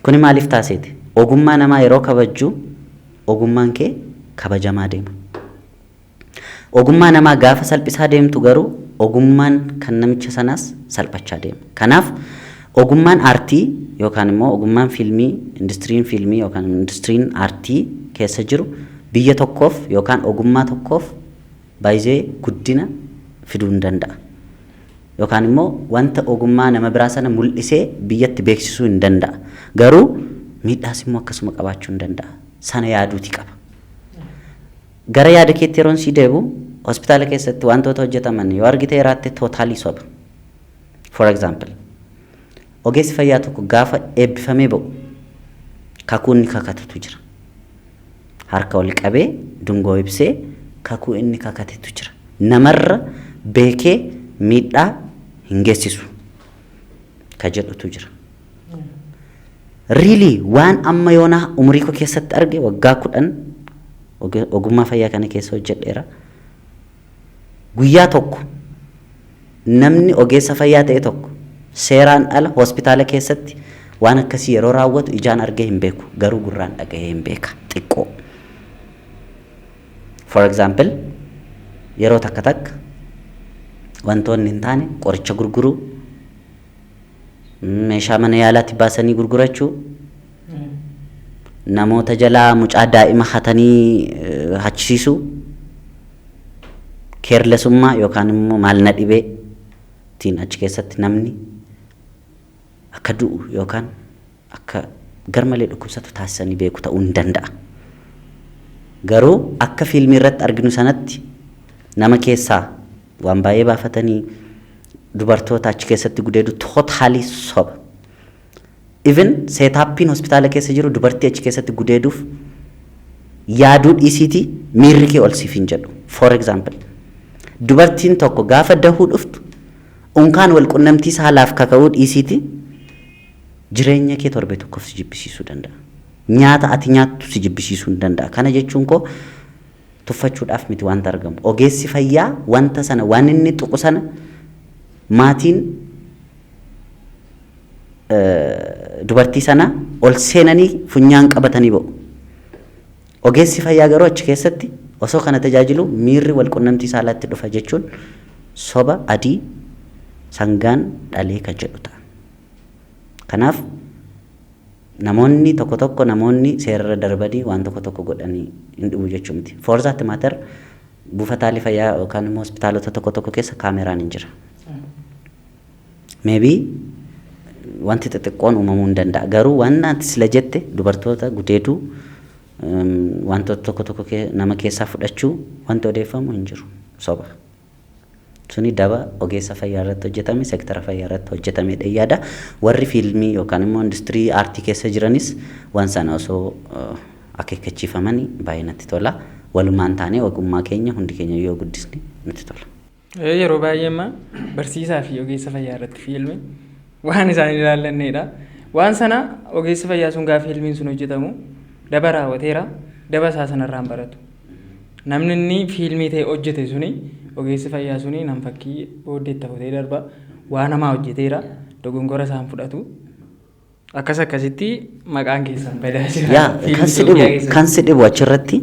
Kuni maaliif taaseeti? Ogummaa namaa yeroo kabajju ogummaan kee kabajamaa deema. Ogummaa namaa gaafa salphisaa deemtu garuu ogummaan kan namicha sanaas salphachaa deema. Kanaaf ogummaan aartii yookaan immoo ogummaan fiilmii, industiriin fiilmii yookaan industiriin aartii keessa jiru biyya tokkoof yookaan ogummaa tokkoof baay'ee guddina fiduu hin danda'a. Yookaan immoo wanta ogummaa nama biraa sana mul'isee biyyatti beeksisuu hin danda'a. Garuu miidhaas immoo akkasuma qabaachuu hin danda'a. Sana yaaduuti qaba. Gara yaada keetti yeroon sii deebi'u hospitaala keessatti wantoota hojjetaman yoo argite irratti tootaalii soba. For example, ogeessi fayyaa tokko gaafa eebbifamee ba'u kakuu inni kakatutu jira. Harka ol qabee dungoo ibsee kakuu inni kakatetu jira. Namarra beekee miidhaa hin geessisu ka jedhutu jira. Really waan amma yoonaa umurii koo keessatti arge waggaa 10 ogummaa fayyaa kana keessa hojjedheera. Guyyaa tokko namni ogeessa fayyaa ta'e tokko seeraan ala hospitaala keessatti waan akkasii yeroo raawwatu ijaan argee hin beeku garuu gurraan dhaga'ee hin beeka xiqqoo. For example, yeroo takka takka wantoonni hin taane qoricha gurguruu, meeshaa mana yaalaatti baasanii gurgurachuu, namoota jalaa mucaa daa'ima hatanii hachisiisuu, keerlesummaa yookaan immoo maal na dhibee tiin achi keessatti namni akka du'u yookaan akka garmalee dhukkubsatu taasisanii beeku ta'uu hin danda'a. Garuu akka fiilmii irratti arginu sanatti nama keessaa waan baay'ee baafatanii dubartoota achi keessatti gudeedu tootaalii soba. Even seetaappiin hospitaala keessa jiru dubartii achi keessatti gudeeduuf yaaduu dhiisiiti miirri kee ol siif hin jedhu. For example, dubartiin tokko gaafa dahuu dhuftu unkaan wal qunnamtii saalaaf kaka'uu dhiisiiti jireenya kee torbee tokkoof si jibbisiisuu danda'a. Nyaata ati nyaattu si jibbisiisuu hin danda'a. Kana jechuun koo tuffachuudhaaf miti wanta argamu. Ogeessi fayyaa wanta sana waan inni tuqu sana maatiin dubartii sana ol seenanii funyaan qabatanii ba'u. Ogeessi fayyaa garuu achi keessatti osoo kana tajaajilu miirri wal qunnamtii saalaatti dhufa jechuun soba adii sangaan dhalee kan jedhu ta'a. Kanaaf namoonni tokko namoonni seerarra darbanii waan tokko godhanii hin dhibu jechuu miti. For that matter buufataalee fayyaa yookaan immoo hospitaalota tokko keessa kaameraan hin jira. Maybe wanti xixiqqoon uumamuu hin danda'a. Garuu waan ati sila jette dubartoota gudeeduu wantoota tokko nama keessaa fudhachuu wanti odeeffamu hin jiru. Soba. Suni daba ogeessa fayyaa irratti hojjetame, seektara fayyaa irratti hojjetame yaada. Warri fiilmii yookaan immoo industirii aartii keessa jiranis waan sana osoo akeekkachiifamanii baay'ee natti tola. Walumaan taanee ogummaa keenya hundi keenya yoo guddisne natti tola. Yeroo baay'ee barsiisaa fi ogeessa fayyaa irratti fiilmii waan isaan ilaallanneedha. Waan sana ogeessa fayyaa sun gaafa fiilmiin sun hojjetamu daba raawwateera, daba isaa sanarraan baratu. Namni inni fiilmii ta'e hojjete suni ogeessi fayyaa suni nam fakkii booddeetta fotee darba waan namaa hojjeteera dogongora isaan fudhatu. Akkasitti maqaan keessan badaa jira. Kan si dhibu achirratti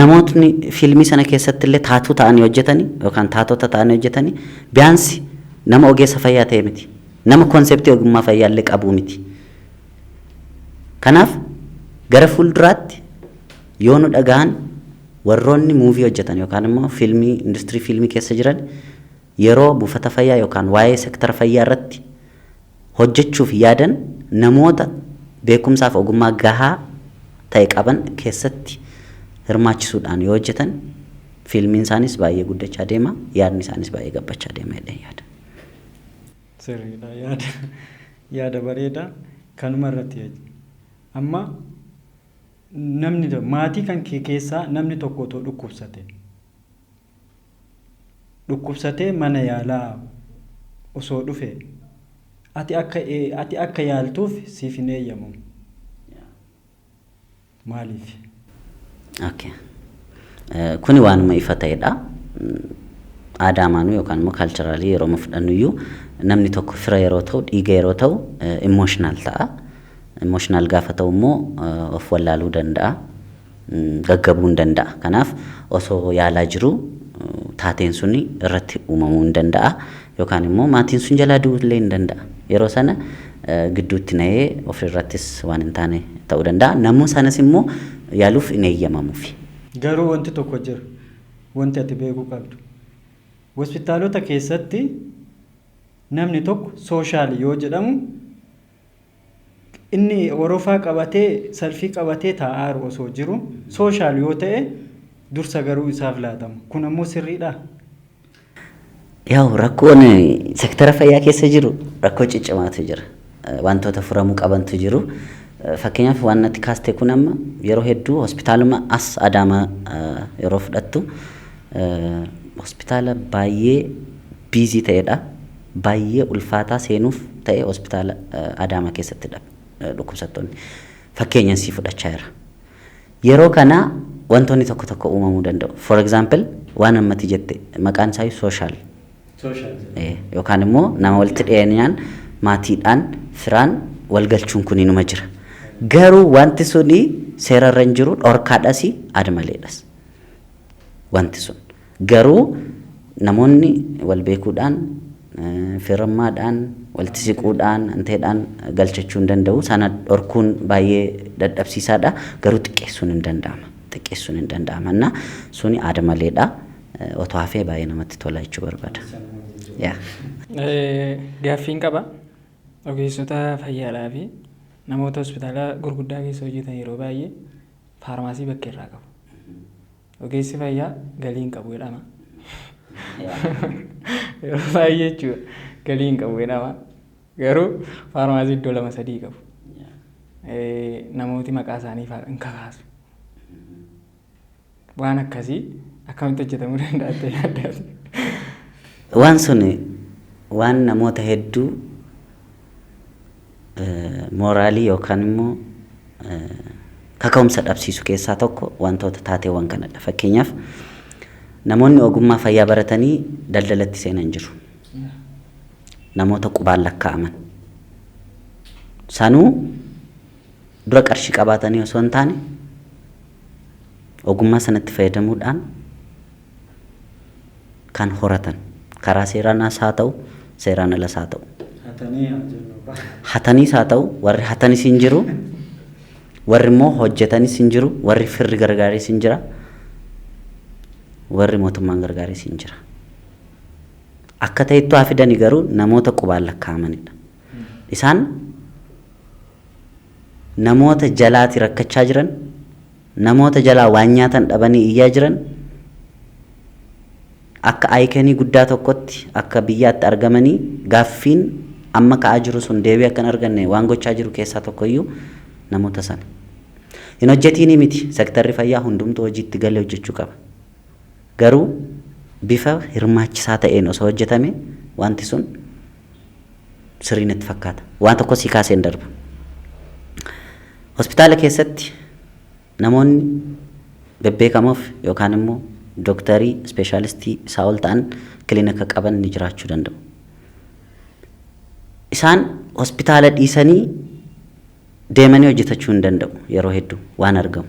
namootni fiilmii sana keessatti illee taatuu ta'anii hojjetanii yookaan taatota ta'anii hojjetanii biyaansi nama ogeessa fayyaa ta'e miti. Nama konseptii ogummaa fayyaa illee qabu miti. Kanaaf gara fuulduraatti yoo nu dhagahan warroonni muuvii hojjetan yookaan immoo fiilmii industirii fiilmii keessa jiran yeroo buufata fayyaa yookaan waa'ee seektara fayyaa irratti hojjechuuf yaadan namoota beekumsaaf ogummaa gahaa ta'e qaban keessatti hirmaachisuudhaan yoo hojjetan fiilmiin isaanis baay'ee guddachaa deema, yaadni isaanis baay'ee gabbachaa deema jedheen yaada. Sirriidha yaada bareeda kanuma irratti amma namni maatii kan kee keessaa namni tokko otoo dhukkubsatee mana yaalaa osoo dhufe ati akka yaaltuuf siif hin eeyyamamu. Maaliif? Okay. Kuni waanuma ifa ta'edha. Aadaamaanuu yookaan immoo kaalchiraalii yeroo fudhannuyyuu namni tokko fira yeroo ta'u dhiiga yeroo ta'u emotional ta'a. Emotional gaafa ta'u immoo of wallaaluu danda'a, gaggabuu hin danda'a. Kanaaf osoo yaalaa jiru taateen suni irratti uumamuu hin danda'a yookaan immoo maatiin sun jalaa du'uu illee hin danda'a. Yeroo sana gidduutti na'ee ofirrattis waan hin taane ta'uu danda'a. Namuu sanas immoo yaaluuf hin eeyyamamuufi. Garuu wanti tokko jira. Wanti ati beekuu qabdu. Hospitaalota keessatti namni tokko sooshaal yoo jedhamu inni warofaa qabatee salfii qabatee taa'aa osoo jiru sooshaal yoo ta'e dursa garuu isaaf laatamu. Kun ammoo sirriidha. Yaa'u rakkoon seektara fayyaa keessa jiru rakkoo ciccimaatu jira. Wantoota furamuu qabantu jiru. Fakkeenyaaf waan natti kaastee kun amma yeroo hedduu hospitaaluma as Adaamaa yeroo fudhattu hospitaala baay'ee biizii ta'edha. Baay'ee ulfaataa seenuuf ta'e hospitaala Adaamaa keessattidha dhukkubsattoonni. Fakkeenyaan si fudhachaa jira. Yeroo kana wantoonni tokko uumamuu danda'u. For example waan ammatti jette maqaan isaa sooshaal. Yookaan immoo nama walitti dhiyeenyaan maatiidhaan firaan walgalchuun kun inuma jira. Garuu wanti suni seerarra hin jiru dhorkaadhas adamaleedhas. Wanti sun garuu namoonni wal beekuudhaan firummaadhaan walitti siquudhaan anteedhaan galchachuu hin danda'u. Sana dhorkuun baay'ee dadhabsiisaadha. Garuu xiqqeessuun hin danda'ama. Anna suni adamaleedha. Otoo hafee baay'ee namatti tola jechuu barbaada. Gaaffiin qaba. Ogeessota fayyaadhaa fi namoota hospitaala gurguddaa keessa hojjetan yeroo baay'ee faarmaasii bakka irraa qabu. Ogeessi fayyaa galii hin qabu jedhama. Yeroo baay'ee jechuudha galii hin qabu jedhama. Garuu faarmaasii iddoo 2-3 qabu. Namooti maqaa isaanii hin kakaasu. Waan akkasii akkamitti hojjetamuu danda'a yaaddaati? Waan sun waan namoota hedduu mooraalii yookaan immoo kaka'umsa dhabsiisu keessaa tokko wantoota taateewwan kanadha. Fakkeenyaaf namoonni ogummaa fayyaa baratanii daldalatti seenan jiru. Namoota qubaan lakkaa'aman. Sanuu dura qarshii qabaatanii osoo hin taane ogummaa sanatti fayyadamuudhaan kan horatan karaa seeraanas haa ta'u seeraan alas haa ta'u Hataniis haa ta'u warri hatanis hin jiru warri immoo hojjetanis hin jiru warri firri gargaaris hin jira warri mootummaan gargaaris hin jira. Akka ta'ettu haa fidanii garuu namoota qubaan lakkaa'amanidha. Isaan namoota jalaati rakkachaa jiran namoota jalaa waan nyaatan dhabanii iyyaa jiran akka aayikanii guddaa tokkotti akka biyyaatti argamanii gaaffiin amma ka'aa jiru sun deebii akka hin arganne waan gochaa jiru keessaa tokkoyyuu namoota sana. Hin hojjetiin miti sektarri fayyaa hundumtuu hojiitti galee hojjechuu qaba. Garuu bifa hirmaachisaa ta'een osoo hojjetame wanti sun sirriin itti fakkaata. Waan tokko sii kaaseen darba. Hospitaala keessatti namoonni bebbeekamoof yookaan immoo dooktarii ispeeshaalistii isaa ol ta'an kilinika qaban ni jiraachuu danda'u. Isaan hospitaala dhiisanii deemanii hojjetachuu hin danda'u yeroo hedduu waan argamu.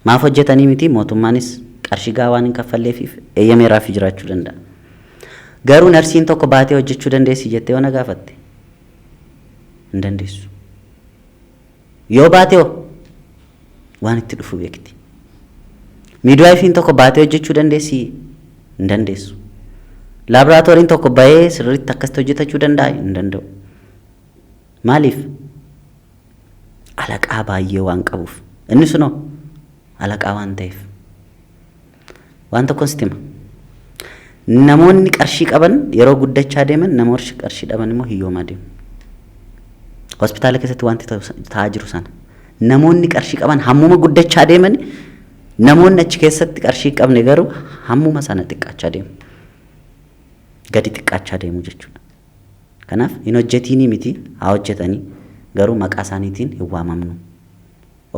Maaf hojjetanii miti mootummaanis qarshii gahaa waan hin kaffalleefiif eeyyameeraaf jiraachuu danda'a. Garuu narsiin tokko baatee hojjechuu dandeessi jettee waan gaafatte hin dandeessu. Yoo baatee waan itti dhufu beekti. Miidwaayifiin tokko baatee hojjechuu dandeessi hin dandeessu. Laaboraatooriin tokko bahee sirriitti akkasitti hojjetachuu danda'a hin danda'u. Maaliif? Alaqaa baay'ee waan qabuuf. Inni sunoo alaqaa waan ta'eef. Waan tokko sitti hima. Namoonni qarshii qaban yeroo guddachaa deeman namoonni qarshii dhaban immoo hiyyoomaa deemu. Hospitaala keessatti wanti ta'aa jiru sana. Namoonni qarshii qaban hammuma guddachaa deeman namoonni achi keessatti qarshii qabne garuu hammuma sana xiqqaachaa deemu. Gadi xiqqaachaa deemu jechuudha. Kanaaf hin hojjetiin miti haa hojjetanii garuu maqaa isaaniitiin hin waamamnu.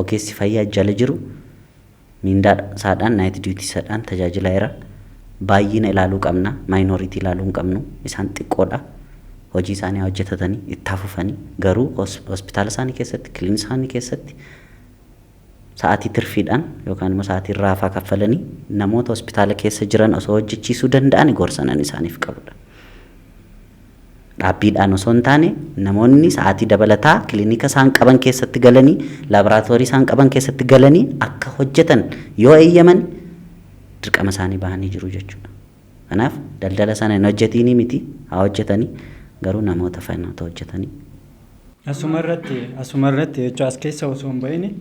Ogeessi fayyaa jala jiru mindaa isaadhaan naayit diiutii isaadhaan tajaajilaera baay'ina ilaaluu qabna maayinooritii ilaaluu hin qabnu isaan xiqqoodha. Hojii isaanii hojjetatanii itti hafufanii garuu hospitaala isaanii keessatti kiliinika isaanii keessatti sa'aatii tirfiidhaan yookaan immoo sa'aatii raafaa kaffalanii namoota hospitaala keessa jiran osoo hojjechiisuu danda'an gorsanan isaaniif qabudha. Dhaabbiidhaan osoo hin taane namoonni sa'aatii dabalataa kiliinika isaan qaban keessatti galanii laaboraatoorii isaan qaban keessatti galanii akka hojjetan yoo eeyyaman dirqama isaanii bahanii jiru jechuudha. Kanaaf daldala sana hin hojjetiin miti haa hojjetanii garuu namoota fayyadamoo hojjetanii. Asumarratti jechuun as keessa osoo hin bahin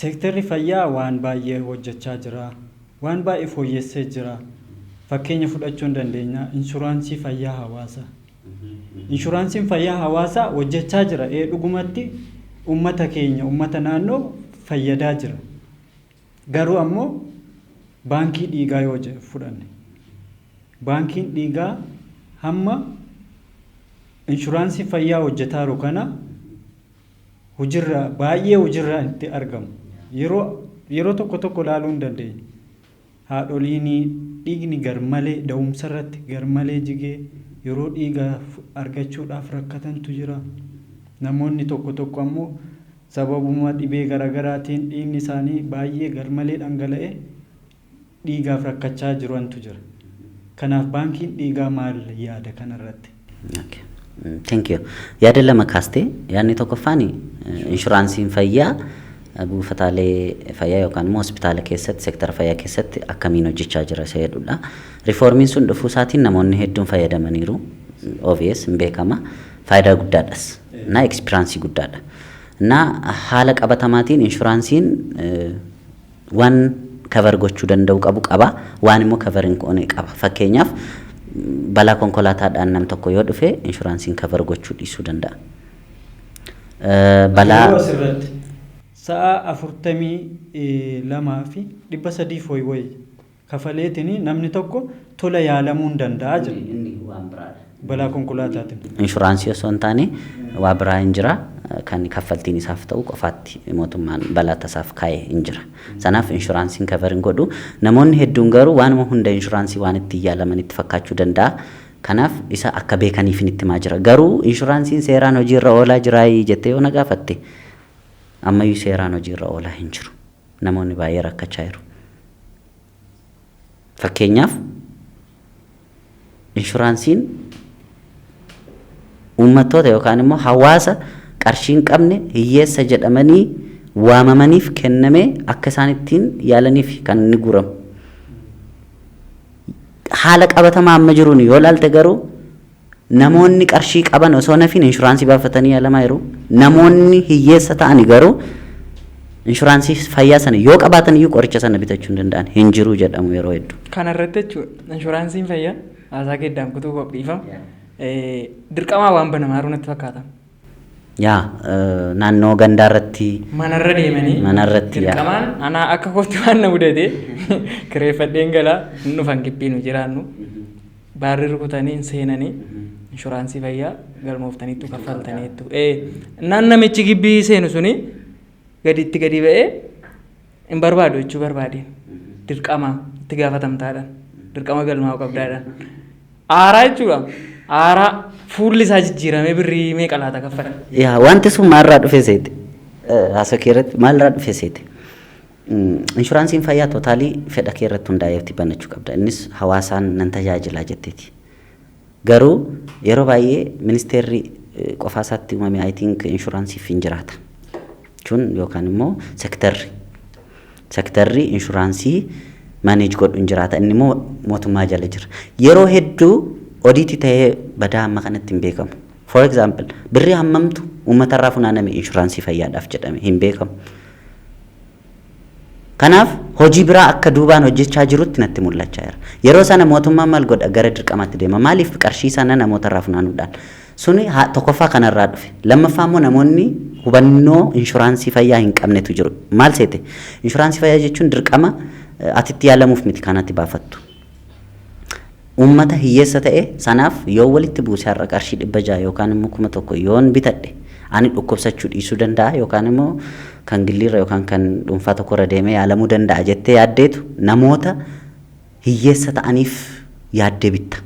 seektarri fayyaa waan baay'ee hojjechaa jira. Waan baay'ee fooyyessee jira. Fakkeenya fudhachuu hin dandeenya inshuraansii fayyaa hawaasaa. Inshuraansiin fayyaa hawaasaa hojjechaa jira. Dhugumatti uummata keenya uummata naannoo fayyadaa jira. Garuu ammoo baankii dhiigaa yoo fudhanne baankiin dhiigaa hamma inshuraansii fayyaa hojjetaa jiru kana baay'ee hojiirra itti argamu. Yeroo tokko ilaaluu hin dandeenya. Haadholiin dhiigni garmalee da'umsarratti garmalee jigee yeroo dhiiga argachuudhaaf rakkatantu jira. Namoonni tokko ammoo sababuma dhibee garaagaraatiin dhiigni isaanii baay'ee garmalee dhangala'ee dhiigaaf rakkachaa jirantu jira. Kanaaf baankiin dhiigaa maal yaada kanarratti? Thank you. Yaada lama kaastee yaadni tokkoffaan inshuraansiin fayyaa buufataalee fayyaa yookaan immoo hospitaala keessatti seektara fayyaa keessatti akkamiin hojjechaa jira isa jedhudha. Riiformiin sun dhufuu isaatiin namoonni hedduun fayyadamaniiru. Obvious hin beekama. Faayidaa guddaadhas. Na ekspiraansii guddaadha. Na haala qabatamaatiin inshuraansiin waan kavar gochuu danda'u qabu qaba. Waan immoo kavar hin goone qaba. Fakkeenyaaf balaa konkolaataadhaan nam tokko yoo dhufe inshuraansiin kavar gochuu dhiisuu danda'a. Balaa sa'a 42 fi 300 fooyyee kafaleetiin namni tokko tola yaalamuu hin danda'a jira. Balaa konkolaataatiin. Inshuraansii osoo hin taane waa biraa hin jira kan kaffaltiin isaaf ta'u qofaatti mootummaan balaa tasaaf kaa'ee hin jira. Sanaaf inshuraansiin kavar hin godhu. Namoonni hedduun garuu waanuma hunda inshuraansii waan itti yaalaman itti fakkaachuu danda'a. Kanaaf isa akka beekaniif itti himaa jira. Garuu inshuraansiin seeraan hojiirra oolaa jira jettee yoo na gaafatte ammayyuu seeraan hojiirra oolaa hin jiru. Namoonni baay'ee rakkachaa jiru. Fakkeenyaaf inshuraansiin uummattoota yookaan immoo hawaasa qarshii hin qabne hiyyeessa jedhamanii waamamaniif kennamee akka isaan ittiin yaalaniif kan inni guramu. Haala qabatamaa amma jiruun yoo ilaalte garuu namoonni qarshii qaban osoo nafiin inshuraansii baafatanii yaalamaa jiru. Namoonni hiyyeessa ta'ani garuu inshuraansii fayyaa sana yoo qabaatan iyyuu qoricha sana bitachuu hin danda'an hin jiru jedhamu yeroo hedduu. Kana irratti jechuudha inshuraansiin fayyaa haasaa keeddaan kutuu qophiifama. Dirqamaa waan banamaa jiru natti fakkaata. Yaa naannoo gandaarratti manarra deemanii dirqamaan ana akka kootti waan na mudate kireeffadheen galaa hin dhufan gibbii nu jiraannu baarri rukutanii hin seenanii inshuraansii fayyaa galmooftaniitu kaffaltaniitu. Naan namichi gibbii seenu suni gaditti gadi ba'ee hin barbaadu jechuu barbaadeen dirqama itti gaafatamtaadhaan dirqama galmaa'u qabdaadhaan aaraa jechuudha. Aaraa fuulli isaa jijjiiramee birrii meeqa laata kaffala? Yaa wanti sun maalirraa dhufee seete? Haasa kee irratti maalirraa dhufee seete? Inshuraansiin fayyaa tootaalii fedha kee irratti hundaa'eetti banachuu qabda. Innis hawaasaan nan tajaajilaa jetteeti. Garuu yeroo baay'ee ministeerri qofaa isaatti uumame I think inshuraansiif hin jiraata. Jechuun yookaan immoo sektarri inshuraansii maaneej godhu hin jiraata. Inni immoo mootummaa jala jira. Yeroo hedduu odiitii ta'ee badaa amma kanatti hin beekamu. For example, birrii hammamtu uummatarraa funaaname inshuraansii fayyaadhaaf jedhame hin beekamu. Kanaaf hojii biraa akka duubaan hojjechaa jirutti natti mul'achaa jira. Yeroo sana mootummaan maal godha gara dirqamaatti deema. Maaliif qarshii sana namootarraa funaanuudhaan? Suni tokkoffaa kanarraa dhufe. Lammaffaa immoo namoonni hubannoo inshuraansii fayyaa hin qabnetu jiru. Maal seete? Inshuraansii fayyaa jechuun dirqama atitti yaalamuuf miti kanatti baafattu. Uummata hiyyeessa ta'e sanaaf yoo walitti buuse har'a qarshii 600 yookaan immoo 1000 yoon bitadhe ani dhukkubsachuu dhiisuu danda'a yookaan immoo kan gilliirra yookaan kan dhuunfaa tokkorra deemee yaalamuu danda'a jettee yaaddeetu namoota hiyyeessa ta'aniif yaaddee bitta.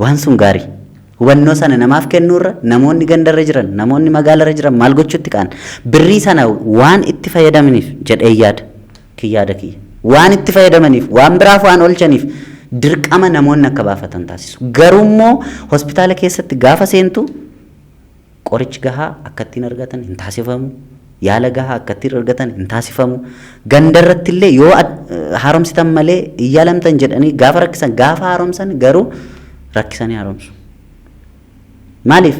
Waan sun gaarii. Hubannoo sana namaaf kennuurra namoonni gandarra jiran namoonni magaalarra jiran maal gochuutti kaan birrii sana waan itti fayyadamaniif jedhee yaada kiyya. Waan itti fayyadamaniif waan biraaf waan oolchaniif dirqama namoonni akka baafatan taasisu. Garuu immoo hospitaala keessatti gaafa seentu qorichi gahaa akka ittiin argatan hin taasifamu. Yaala gahaa akka ittiin argatan hin taasifamu. Gandarratti illee yoo haaromsitan malee hin yaalamtan jedhanii gaafa rakkisan gaafa haaromsan garuu rakkisanii haaromsu. Maaliif?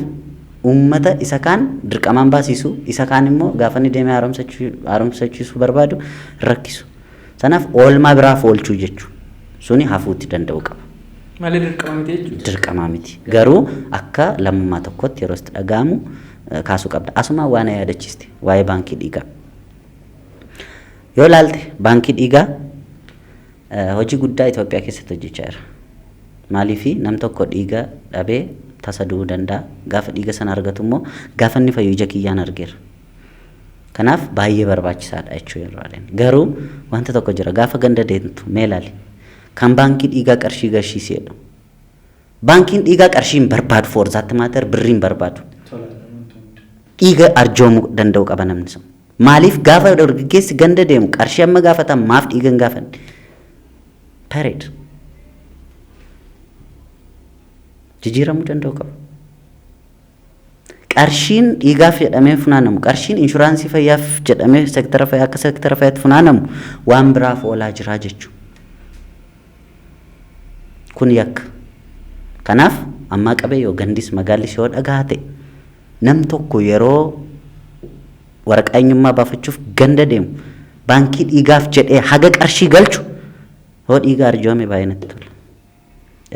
Uummata isa kaan dirqamaan baasisu isa kaan immoo gaafa inni deemee haaromsachiisuu barbaadu rakkisu. Sanaaf oolmaa biraaf oolchuu jechuudha. Suni hafuutti danda'u qaba. Malee dirqama miti jechuudha. Dirqama miti. Garuu akka lammummaa tokkotti yeroo itti dhaga'amu kaasuu qabda. Asuma waan yaadachiiste waa'ee baankii dhiigaa. Yoo ilaalte baankii dhiigaa hojii guddaa Itoophiyaa keessatti hojjechaa jira. Maaliifi nam tokko dhiiga dhabee tasa du'uu danda'a. Gaafa dhiiga sana argatu immoo gaafa inni fayyu ija kiyyaan argeera. Kanaaf baay'ee barbaachisaadha jechuu yeroo garuu wanta tokko jira gaafa ganda deemtu mee ilaali kan baankii dhiigaa qarshii gashiiseedha. Baankiin dhiigaa qarshii hin barbaadu foorzaatti maater birrii hin barbaadu. Dhiiga arjoomuu danda'u qaba namni sun. Maaliif gaafa dargaggeessi ganda deemu qarshii amma gaafatan maaf dhiiga hin gaafanne? Pareed. Jijjiiramuu danda'u qaba. Qarshiin dhiigaaf jedhamee funaanamu qarshiin inshuraansii fayyaaf jedhamee sektara fayyaa akka sektara fayyaatti funaanamu waan biraaf oolaa jira jechuudha. Kun yakka. Kanaaf ammaa qabee yoo gandis magaallis yoo dhagaa ta'e nam tokko yeroo waraqaa eenyummaa baafachuuf ganda deemu baankii dhiigaaf jedhee haga qarshii galchu yoo dhiiga arjoome baay'ee natti tola.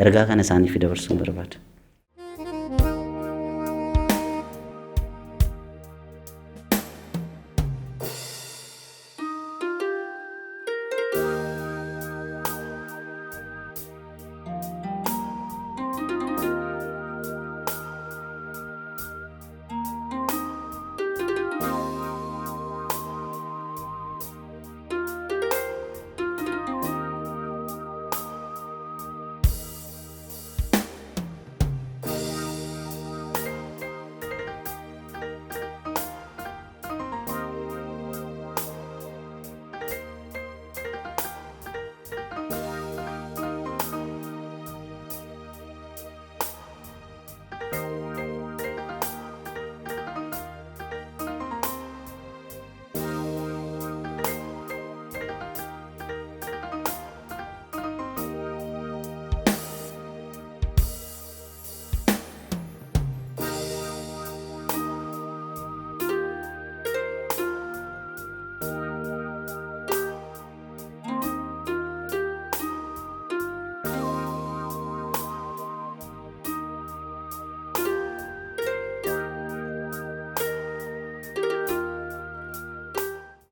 Ergaa kana isaaniif dabarsuun barbaada.